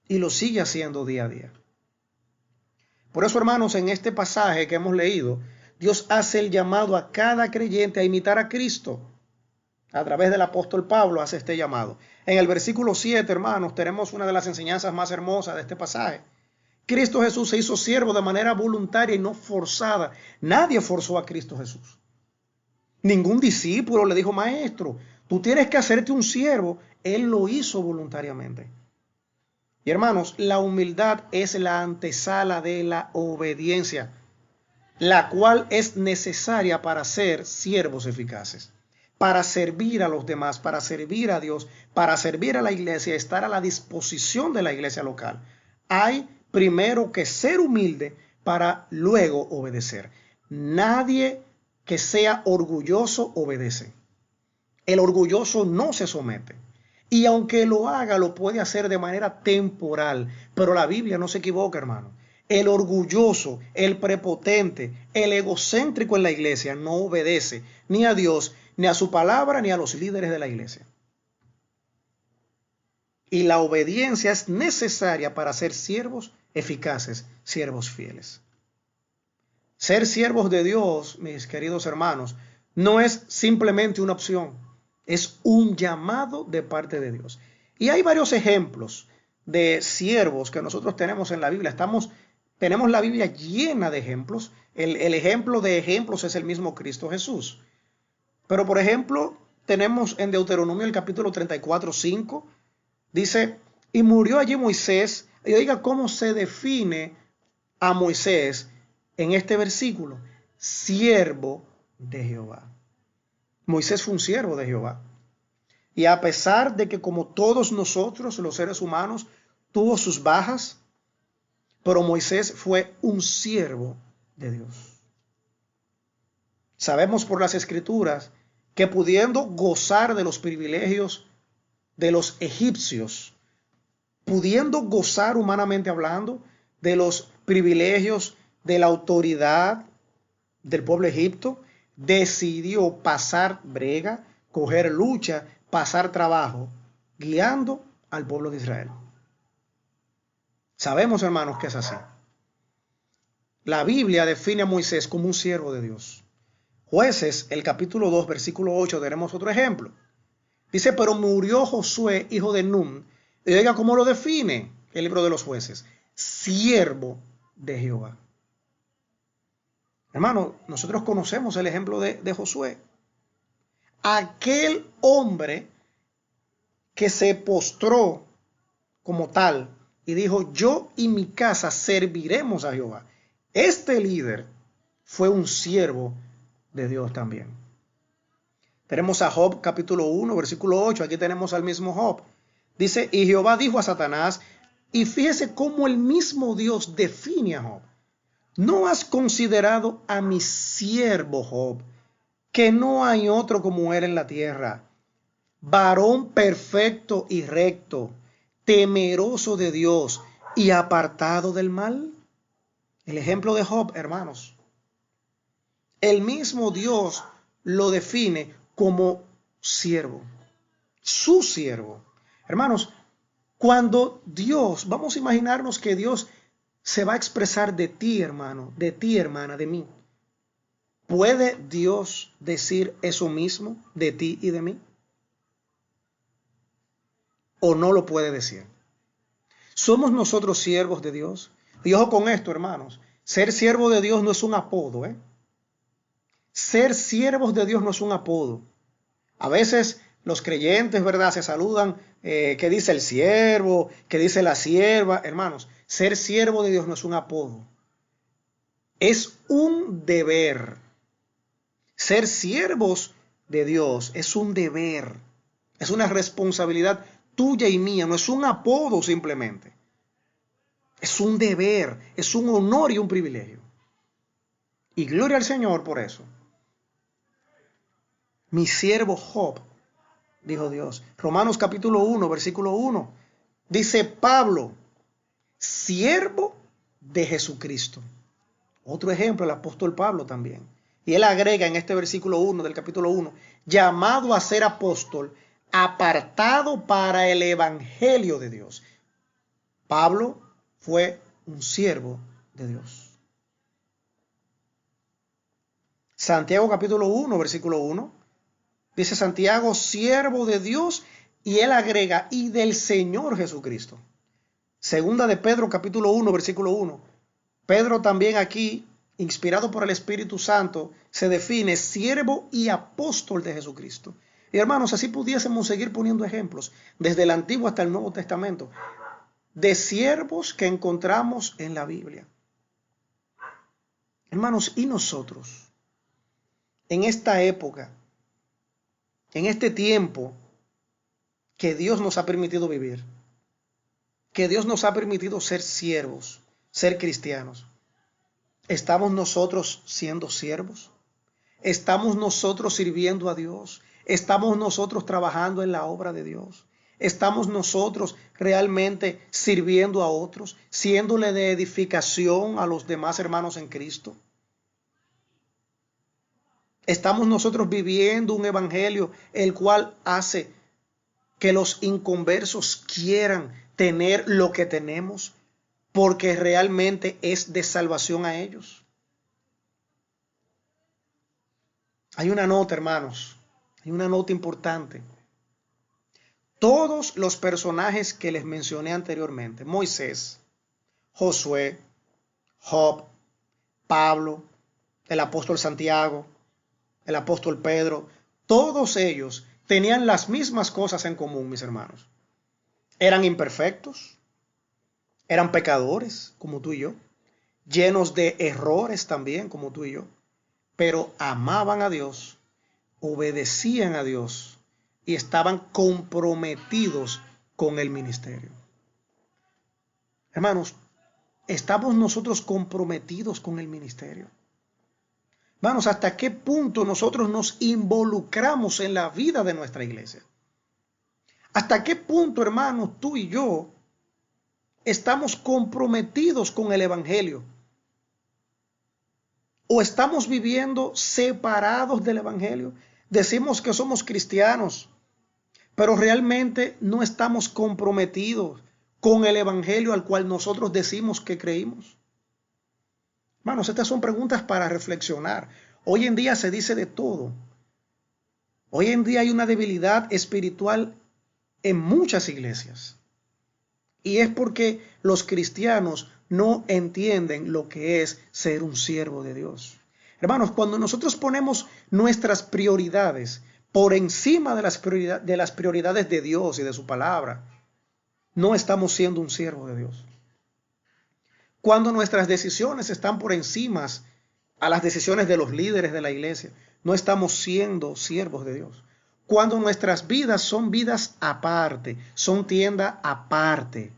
y lo sigue haciendo día a día. Por eso, hermanos, en este pasaje que hemos leído, Dios hace el llamado a cada creyente a imitar a Cristo. A través del apóstol Pablo hace este llamado. En el versículo 7, hermanos, tenemos una de las enseñanzas más hermosas de este pasaje. Cristo Jesús se hizo siervo de manera voluntaria y no forzada. Nadie forzó a Cristo Jesús. Ningún discípulo le dijo, maestro, tú tienes que hacerte un siervo. Él lo hizo voluntariamente. Y hermanos, la humildad es la antesala de la obediencia, la cual es necesaria para ser siervos eficaces, para servir a los demás, para servir a Dios, para servir a la iglesia, estar a la disposición de la iglesia local. Hay primero que ser humilde para luego obedecer. Nadie que sea orgulloso obedece. El orgulloso no se somete. Y aunque lo haga, lo puede hacer de manera temporal. Pero la Biblia no se equivoca, hermano. El orgulloso, el prepotente, el egocéntrico en la iglesia no obedece ni a Dios, ni a su palabra, ni a los líderes de la iglesia. Y la obediencia es necesaria para ser siervos eficaces, siervos fieles. Ser siervos de Dios, mis queridos hermanos, no es simplemente una opción, es un llamado de parte de Dios. Y hay varios ejemplos de siervos que nosotros tenemos en la Biblia. Tenemos la Biblia llena de ejemplos. El ejemplo de ejemplos es el mismo Cristo Jesús. Pero por ejemplo, tenemos en Deuteronomio el capítulo 34:5, dice, y murió allí Moisés. Y oiga cómo se define a Moisés en este versículo: siervo de Jehová. Moisés fue un siervo de Jehová. Y a pesar de que, como todos nosotros, los seres humanos, tuvo sus bajas, pero Moisés fue un siervo de Dios. Sabemos por las Escrituras que pudiendo gozar de los privilegios de los egipcios, pudiendo gozar humanamente hablando de los privilegios de la autoridad del pueblo de Egipto, decidió pasar brega, coger lucha, pasar trabajo, guiando al pueblo de Israel. Sabemos, hermanos, que es así. La Biblia define a Moisés como un siervo de Dios. Jueces, el capítulo 2, versículo 8, tenemos otro ejemplo. Dice, pero murió Josué, hijo de Nun. Y oiga cómo lo define el libro de los Jueces. Siervo de Jehová. Hermano, nosotros conocemos el ejemplo de Josué. Aquel hombre que se postró como tal y dijo, yo y mi casa serviremos a Jehová. Este líder fue un siervo de Dios también. Tenemos a Job capítulo 1, versículo 8. Aquí tenemos al mismo Job. Dice, y Jehová dijo a Satanás, y fíjese cómo el mismo Dios define a Job. ¿No has considerado a mi siervo Job, que no hay otro como él en la tierra? Varón perfecto y recto, temeroso de Dios y apartado del mal. El ejemplo de Job, hermanos. El mismo Dios lo define como siervo, su siervo. Hermanos, cuando Dios, vamos a imaginarnos que Dios se va a expresar de ti, hermano, de ti, hermana, de mí. ¿Puede Dios decir eso mismo de ti y de mí? ¿O no lo puede decir? ¿Somos nosotros siervos de Dios? Y ojo con esto, hermanos. Ser siervo de Dios no es un apodo, ¿eh? Ser siervos de Dios no es un apodo. A veces los creyentes, ¿verdad?, se saludan, ¿qué dice el siervo? ¿Qué dice la sierva? Hermanos, ser siervo de Dios no es un apodo. Es un deber. Ser siervos de Dios es un deber. Es una responsabilidad tuya y mía. No es un apodo simplemente. Es un deber. Es un honor y un privilegio. Y gloria al Señor por eso. Mi siervo Job, dijo Dios. Romanos capítulo 1, versículo 1. Dice Pablo, siervo de Jesucristo. Otro ejemplo, el apóstol Pablo también. Y él agrega en este versículo 1 del capítulo 1, llamado a ser apóstol, apartado para el evangelio de Dios. Pablo fue un siervo de Dios. Santiago capítulo 1, versículo 1. Dice Santiago, siervo de Dios, y él agrega, y del Señor Jesucristo. Segunda de Pedro capítulo 1, versículo 1. Pedro también aquí, inspirado por el Espíritu Santo, se define siervo y apóstol de Jesucristo. Y hermanos, así pudiésemos seguir poniendo ejemplos, desde el Antiguo hasta el Nuevo Testamento, de siervos que encontramos en la Biblia. Hermanos, ¿y nosotros? En esta época, en este tiempo que Dios nos ha permitido vivir, que Dios nos ha permitido ser siervos, ser cristianos, ¿estamos nosotros siendo siervos? ¿Estamos nosotros sirviendo a Dios? ¿Estamos nosotros trabajando en la obra de Dios? ¿Estamos nosotros realmente sirviendo a otros, siéndole de edificación a los demás hermanos en Cristo? ¿Estamos nosotros viviendo un evangelio el cual hace que los inconversos quieran tener lo que tenemos porque realmente es de salvación a ellos? Hay una nota, hermanos, hay una nota importante. Todos los personajes que les mencioné anteriormente, Moisés, Josué, Job, Pablo, el apóstol Santiago, el apóstol Pedro, todos ellos tenían las mismas cosas en común, mis hermanos. Eran imperfectos, eran pecadores, como tú y yo, llenos de errores también, como tú y yo, pero amaban a Dios, obedecían a Dios y estaban comprometidos con el ministerio. Hermanos, ¿estamos nosotros comprometidos con el ministerio? Hermanos, ¿hasta qué punto nosotros nos involucramos en la vida de nuestra iglesia? ¿Hasta qué punto, hermanos, tú y yo estamos comprometidos con el evangelio? ¿O estamos viviendo separados del evangelio? Decimos que somos cristianos, pero realmente no estamos comprometidos con el evangelio al cual nosotros decimos que creímos. Hermanos, estas son preguntas para reflexionar. Hoy en día se dice de todo. Hoy en día hay una debilidad espiritual en muchas iglesias. Y es porque los cristianos no entienden lo que es ser un siervo de Dios. Hermanos, cuando nosotros ponemos nuestras prioridades por encima de las prioridades de Dios y de su palabra, no estamos siendo un siervo de Dios. Cuando nuestras decisiones están por encima a las decisiones de los líderes de la iglesia, no estamos siendo siervos de Dios. Cuando nuestras vidas son vidas aparte, son tienda aparte.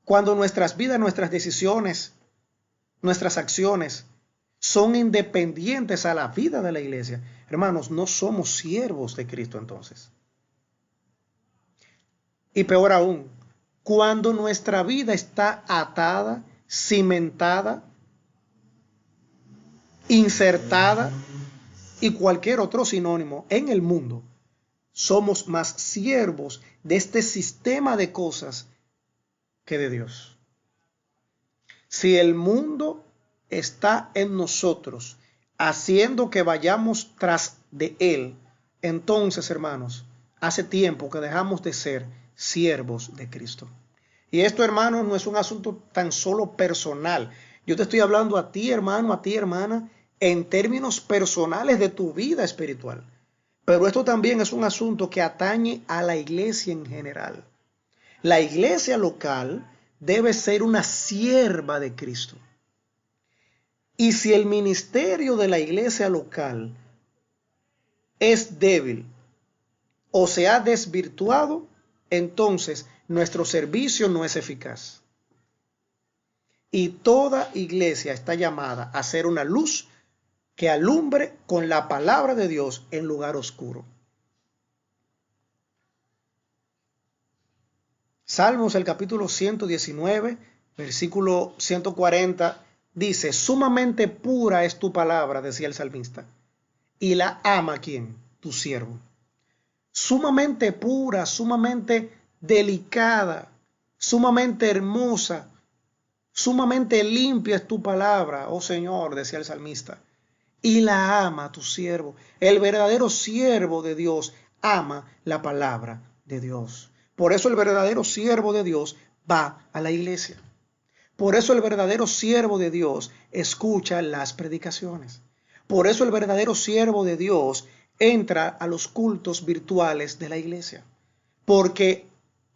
Cuando nuestras vidas, nuestras decisiones, nuestras acciones son independientes a la vida de la iglesia, hermanos, no somos siervos de Cristo entonces. Y peor aún, cuando nuestra vida está atada, cimentada, insertada y cualquier otro sinónimo en el mundo, somos más siervos de este sistema de cosas que de Dios. Si el mundo está en nosotros, haciendo que vayamos tras de él, entonces, hermanos, hace tiempo que dejamos de ser siervos de Cristo. Y esto, hermanos, no es un asunto tan solo personal. Yo te estoy hablando a ti, hermano, a ti, hermana, en términos personales de tu vida espiritual. Pero esto también es un asunto que atañe a la iglesia en general. La iglesia local debe ser una sierva de Cristo. Y si el ministerio de la iglesia local es débil o se ha desvirtuado, entonces nuestro servicio no es eficaz. Y toda iglesia está llamada a ser una luz que alumbre con la palabra de Dios en lugar oscuro. Salmos, el capítulo 119, versículo 140, dice: sumamente pura es tu palabra, decía el salmista, y la ama ¿quién? Tu siervo. Sumamente pura, sumamente delicada, sumamente hermosa, sumamente limpia es tu palabra, oh Señor, decía el salmista, y la ama tu siervo. El verdadero siervo de Dios ama la palabra de Dios. Por eso el verdadero siervo de Dios va a la iglesia. Por eso el verdadero siervo de Dios escucha las predicaciones. Por eso el verdadero siervo de Dios entra a los cultos virtuales de la iglesia. Porque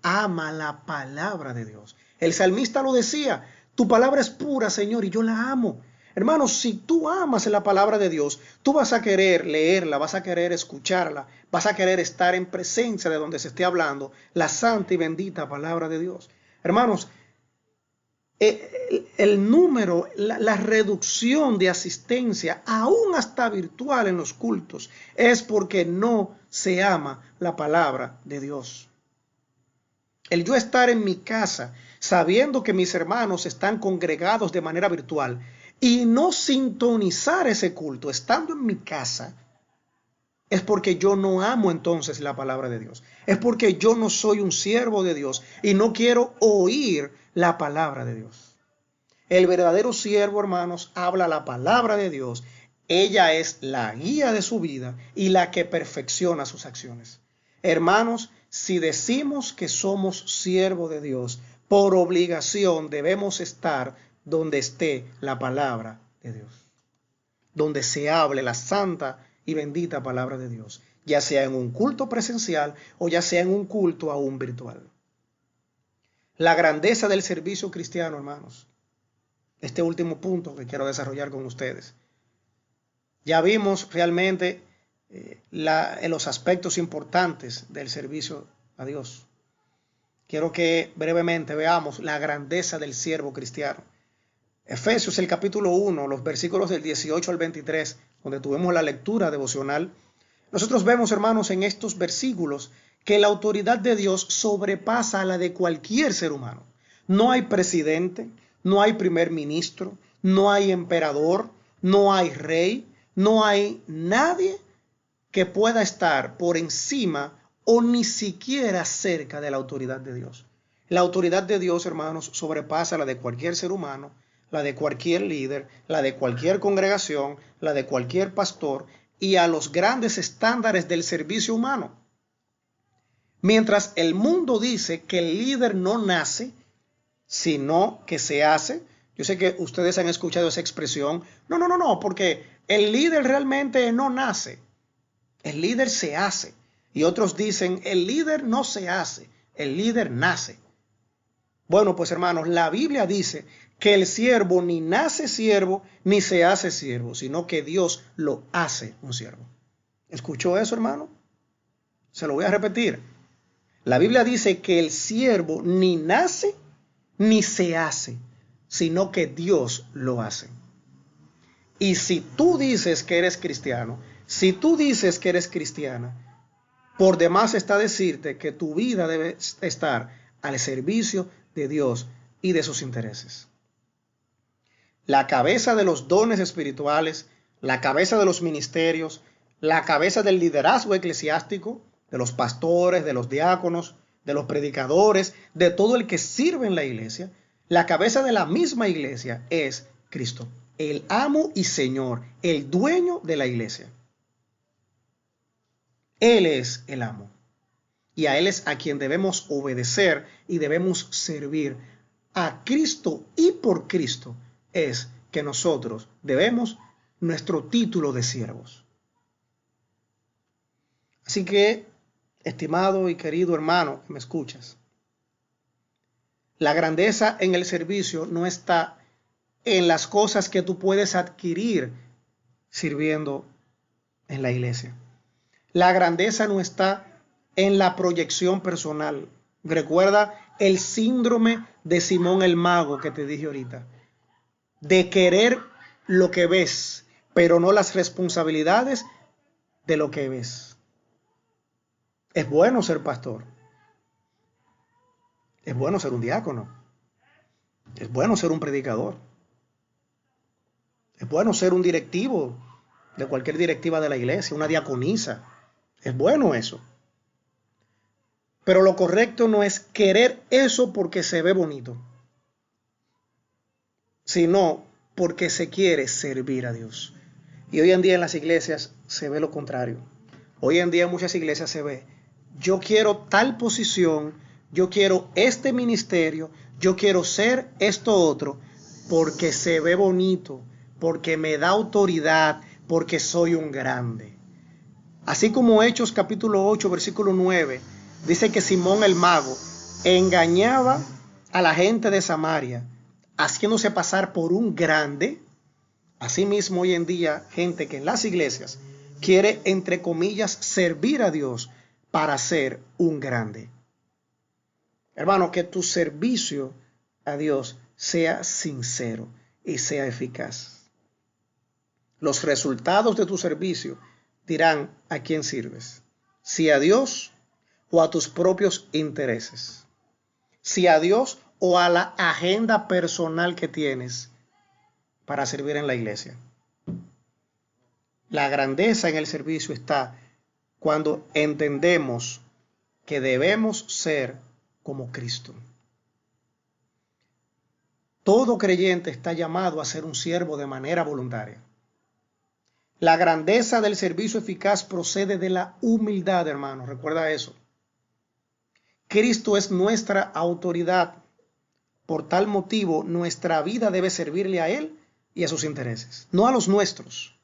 ama la palabra de Dios. El salmista lo decía: tu palabra es pura, Señor, y yo la amo. Hermanos, si tú amas la palabra de Dios, tú vas a querer leerla, vas a querer escucharla, vas a querer estar en presencia de donde se esté hablando la santa y bendita palabra de Dios. Hermanos, el número, la reducción de asistencia, aún hasta virtual en los cultos, es porque no se ama la palabra de Dios. El yo estar en mi casa sabiendo que mis hermanos están congregados de manera virtual y no sintonizar ese culto estando en mi casa, es porque yo no amo entonces la palabra de Dios. Es porque yo no soy un siervo de Dios y no quiero oír la palabra de Dios. El verdadero siervo, hermanos, habla la palabra de Dios. Ella es la guía de su vida y la que perfecciona sus acciones. Hermanos, si decimos que somos siervos de Dios, por obligación debemos estar donde esté la palabra de Dios, donde se hable la santa y bendita palabra de Dios, ya sea en un culto presencial o ya sea en un culto aún virtual. La grandeza del servicio cristiano, hermanos, este último punto que quiero desarrollar con ustedes. Ya vimos realmente los aspectos importantes del servicio a Dios. Quiero que brevemente veamos la grandeza del siervo cristiano. Efesios, el capítulo 1, los versículos del 18 al 23, donde tuvimos la lectura devocional, nosotros vemos, hermanos, en estos versículos que la autoridad de Dios sobrepasa a la de cualquier ser humano. No hay presidente, no hay primer ministro, no hay emperador, no hay rey, no hay nadie que pueda estar por encima o ni siquiera cerca de la autoridad de Dios. La autoridad de Dios, hermanos, sobrepasa la de cualquier ser humano, la de cualquier líder, la de cualquier congregación, la de cualquier pastor y a los grandes estándares del servicio humano. Mientras el mundo dice que el líder no nace, sino que se hace. Yo sé que ustedes han escuchado esa expresión. No, porque el líder realmente no nace. El líder se hace. Y otros dicen, el líder no se hace, el líder nace. Bueno, pues hermanos, la Biblia dice que el siervo ni nace siervo ni se hace siervo, sino que Dios lo hace un siervo. ¿Escuchó eso, hermano? Se lo voy a repetir. La Biblia dice que el siervo ni nace ni se hace, sino que Dios lo hace. Y si tú dices que eres cristiano, si tú dices que eres cristiana, por demás está decirte que tu vida debe estar al servicio de Dios y de sus intereses. La cabeza de los dones espirituales, la cabeza de los ministerios, la cabeza del liderazgo eclesiástico, de los pastores, de los diáconos, de los predicadores, de todo el que sirve en la iglesia, la cabeza de la misma iglesia es Cristo, el amo y Señor, el dueño de la iglesia. Él es el amo y a Él es a quien debemos obedecer y debemos servir. A Cristo y por Cristo es que nosotros debemos nuestro título de siervos. Así que, estimado y querido hermano que me escuchas, la grandeza en el servicio no está en las cosas que tú puedes adquirir sirviendo en la iglesia. La grandeza no está en la proyección personal. Recuerda el síndrome de Simón el Mago que te dije ahorita, de querer lo que ves, pero no las responsabilidades de lo que ves. Es bueno ser pastor. Es bueno ser un diácono. Es bueno ser un predicador. Es bueno ser un directivo de cualquier directiva de la iglesia, una diaconisa. Es bueno eso. Pero lo correcto no es querer eso porque se ve bonito, sino porque se quiere servir a Dios. Y hoy en día en las iglesias se ve lo contrario. Hoy en día en muchas iglesias se ve, yo quiero tal posición, yo quiero este ministerio, yo quiero ser esto otro, porque se ve bonito, porque me da autoridad, porque soy un grande. Así como Hechos capítulo 8, versículo 9, dice que Simón el Mago engañaba a la gente de Samaria, haciéndose pasar por un grande. Asimismo, hoy en día, gente que en las iglesias quiere, entre comillas, servir a Dios para ser un grande. Hermano, que tu servicio a Dios sea sincero y sea eficaz. Los resultados de tu servicio dirán a quién sirves, si a Dios o a tus propios intereses, si a Dios o a la agenda personal que tienes para servir en la iglesia. La grandeza en el servicio está cuando entendemos que debemos ser como Cristo. Todo creyente está llamado a ser un siervo de manera voluntaria. La grandeza del servicio eficaz procede de la humildad, hermano. Recuerda eso. Cristo es nuestra autoridad. Por tal motivo, nuestra vida debe servirle a Él y a sus intereses. No a los nuestros,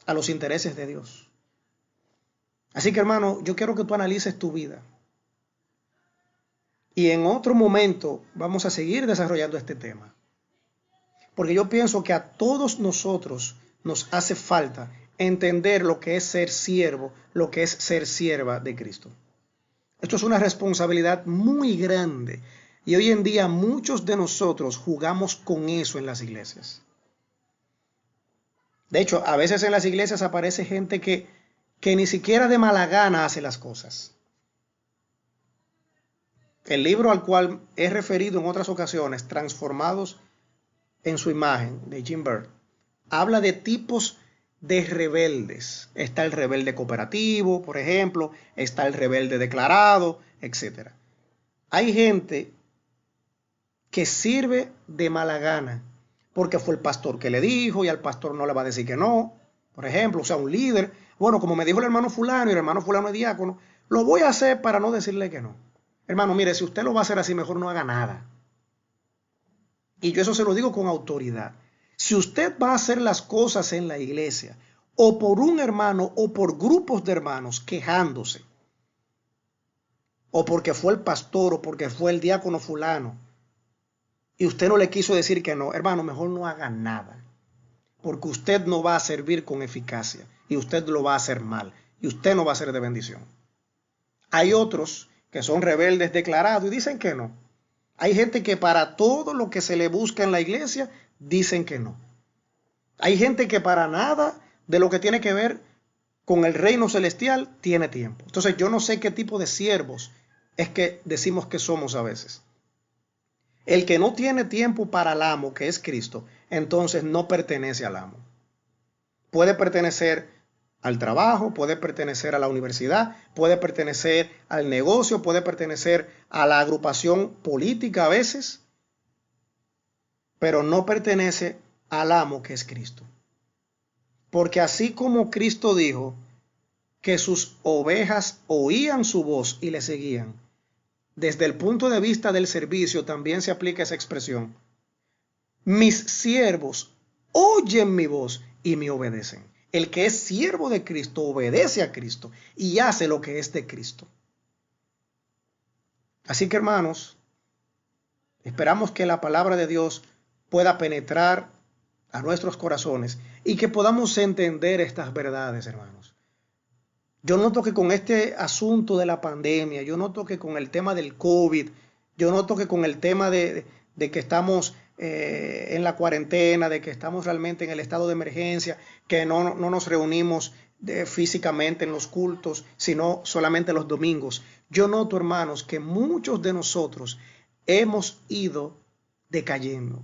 a los intereses de Dios. Así que, hermano, yo quiero que tú analices tu vida. Y en otro momento vamos a seguir desarrollando este tema. Porque yo pienso que a todos nosotros nos hace falta entender lo que es ser siervo, lo que es ser sierva de Cristo. Esto es una responsabilidad muy grande y hoy en día muchos de nosotros jugamos con eso en las iglesias. De hecho, a veces en las iglesias aparece gente que ni siquiera de mala gana hace las cosas. El libro al cual he referido en otras ocasiones, Transformados en su imagen, de Jim Bird, habla de tipos de rebeldes. Está el rebelde cooperativo, por ejemplo, está el rebelde declarado, etc. Hay gente que sirve de mala gana porque fue el pastor que le dijo y al pastor no le va a decir que no. Por ejemplo, o sea, un líder, bueno, como me dijo el hermano fulano y el hermano fulano es diácono, lo voy a hacer para no decirle que no. Hermano, mire, si usted lo va a hacer así, mejor no haga nada. Y yo eso se lo digo con autoridad. Si usted va a hacer las cosas en la iglesia, o por un hermano o por grupos de hermanos quejándose, o porque fue el pastor o porque fue el diácono fulano, y usted no le quiso decir que no, hermano, mejor no haga nada. Porque usted no va a servir con eficacia y usted lo va a hacer mal y usted no va a ser de bendición. Hay otros que son rebeldes declarados y dicen que no. Hay gente que para todo lo que se le busca en la iglesia dicen que no. Hay gente que para nada de lo que tiene que ver con el reino celestial tiene tiempo. Entonces yo no sé qué tipo de siervos es que decimos que somos a veces. El que no tiene tiempo para el amo, que es Cristo, entonces no pertenece al amo. Puede pertenecer al trabajo, puede pertenecer a la universidad, puede pertenecer al negocio, puede pertenecer a la agrupación política a veces, pero no pertenece al amo, que es Cristo. Porque así como Cristo dijo que sus ovejas oían su voz y le seguían, desde el punto de vista del servicio también se aplica esa expresión. Mis siervos oyen mi voz y me obedecen. El que es siervo de Cristo obedece a Cristo y hace lo que es de Cristo. Así que, hermanos, esperamos que la palabra de Dios pueda penetrar a nuestros corazones y que podamos entender estas verdades, hermanos. Yo noto que con este asunto de la pandemia, yo noto que con el tema del COVID, yo noto que con el tema de que estamos en la cuarentena, de que estamos realmente en el estado de emergencia, que no nos reunimos físicamente en los cultos, sino solamente los domingos. Yo noto, hermanos, que muchos de nosotros hemos ido decayendo.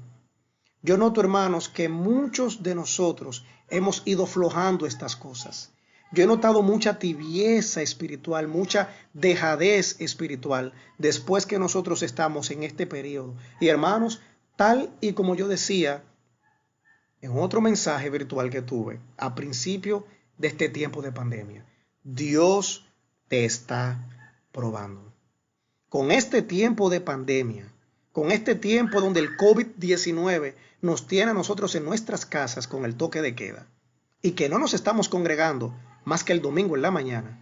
Yo noto, hermanos, que muchos de nosotros hemos ido aflojando estas cosas. Yo he notado mucha tibieza espiritual, mucha dejadez espiritual después que nosotros estamos en este periodo. Y hermanos, tal y como yo decía en otro mensaje virtual que tuve a principio de este tiempo de pandemia, Dios te está probando. Con este tiempo de pandemia, con este tiempo donde el COVID-19 nos tiene a nosotros en nuestras casas con el toque de queda y que no nos estamos congregando más que el domingo en la mañana,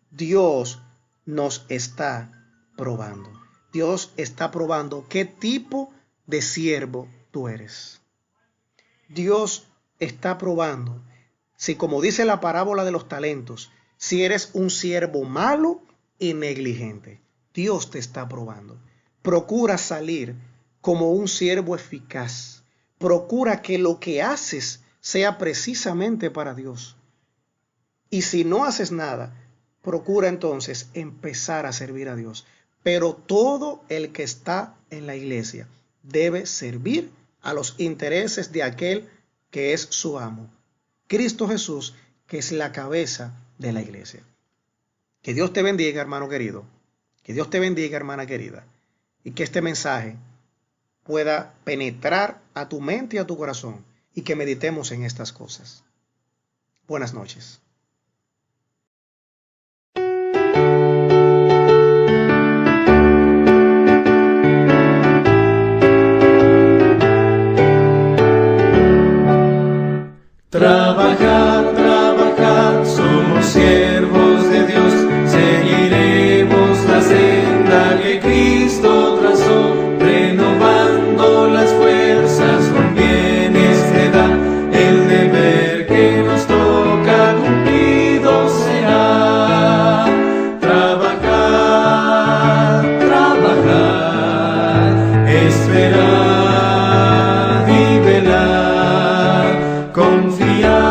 Dios nos está probando. Dios está probando qué tipo de siervo tú eres. Dios está probando si, como dice la parábola de los talentos, si eres un siervo malo y negligente. Dios te está probando. Procura salir como un siervo eficaz. Procura que lo que haces sea precisamente para Dios. Y si no haces nada, procura entonces empezar a servir a Dios. Pero todo el que está en la iglesia debe servir a los intereses de aquel que es su amo, Cristo Jesús, que es la cabeza de la iglesia. Que Dios te bendiga, hermano querido. Que Dios te bendiga, hermana querida. Y que este mensaje pueda penetrar a tu mente y a tu corazón y que meditemos en estas cosas. Buenas noches. Trabajad, trabajad, somos siervos de Dios, seguiremos la senda que Cristo trazó, renovando las fuerzas con bienes te da, el deber que nos toca cumplido será. Trabajad, trabajad, esperad y velad, confiad.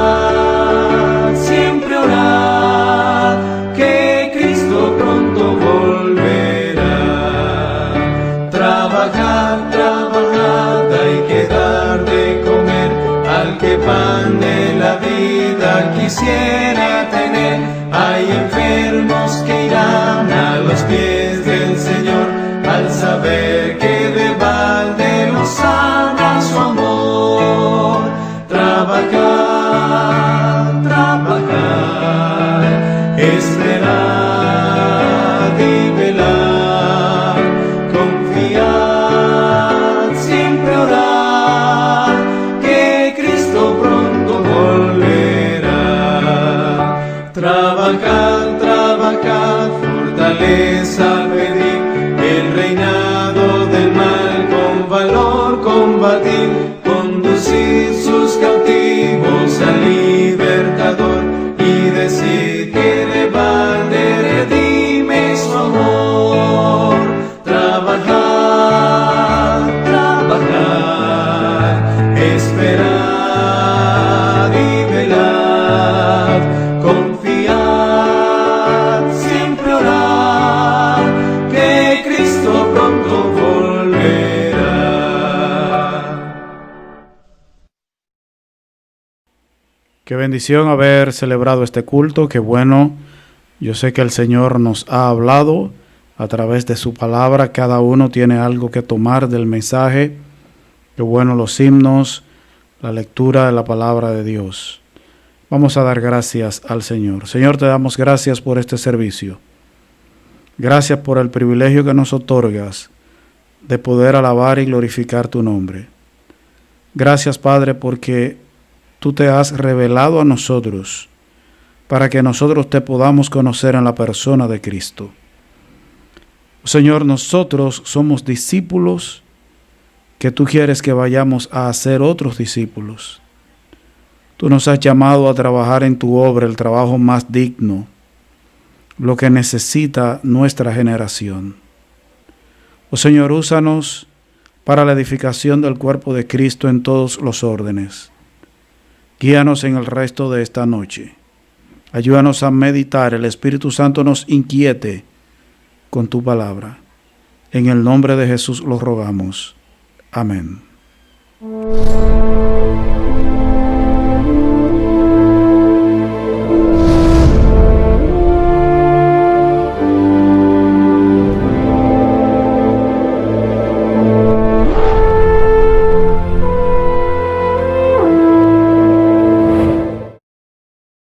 quisiera tener. Hay enfermos que irán a los pies del Señor al saber que de balde los sana su amor. Trabajar, trabajar, esperar y velar, confiar, siempre orar, que Cristo pronto volverá. Trabajar, trabajar, fortaleza al pedir, el reinado del mal con valor combatir, conducir sus cautivos al libertador y decir que de balde redime su amor. Trabajar, trabajar, esperar y velar, confiar, siempre orar, que Cristo pronto volverá. Qué bendición haber celebrado este culto, qué bueno. Yo sé que el Señor nos ha hablado a través de su palabra, cada uno tiene algo que tomar del mensaje. Qué bueno los himnos, la lectura de la palabra de Dios. Vamos a dar gracias al Señor. Señor, te damos gracias por este servicio. Gracias por el privilegio que nos otorgas de poder alabar y glorificar tu nombre. Gracias, Padre, porque tú te has revelado a nosotros para que nosotros te podamos conocer en la persona de Cristo. Señor, nosotros somos discípulos que tú quieres que vayamos a hacer otros discípulos. Tú nos has llamado a trabajar en tu obra, el trabajo más digno, lo que necesita nuestra generación. Oh Señor, úsanos para la edificación del cuerpo de Cristo en todos los órdenes. Guíanos en el resto de esta noche. Ayúdanos a meditar, el Espíritu Santo nos inquiete con tu palabra. En el nombre de Jesús lo rogamos. Amén.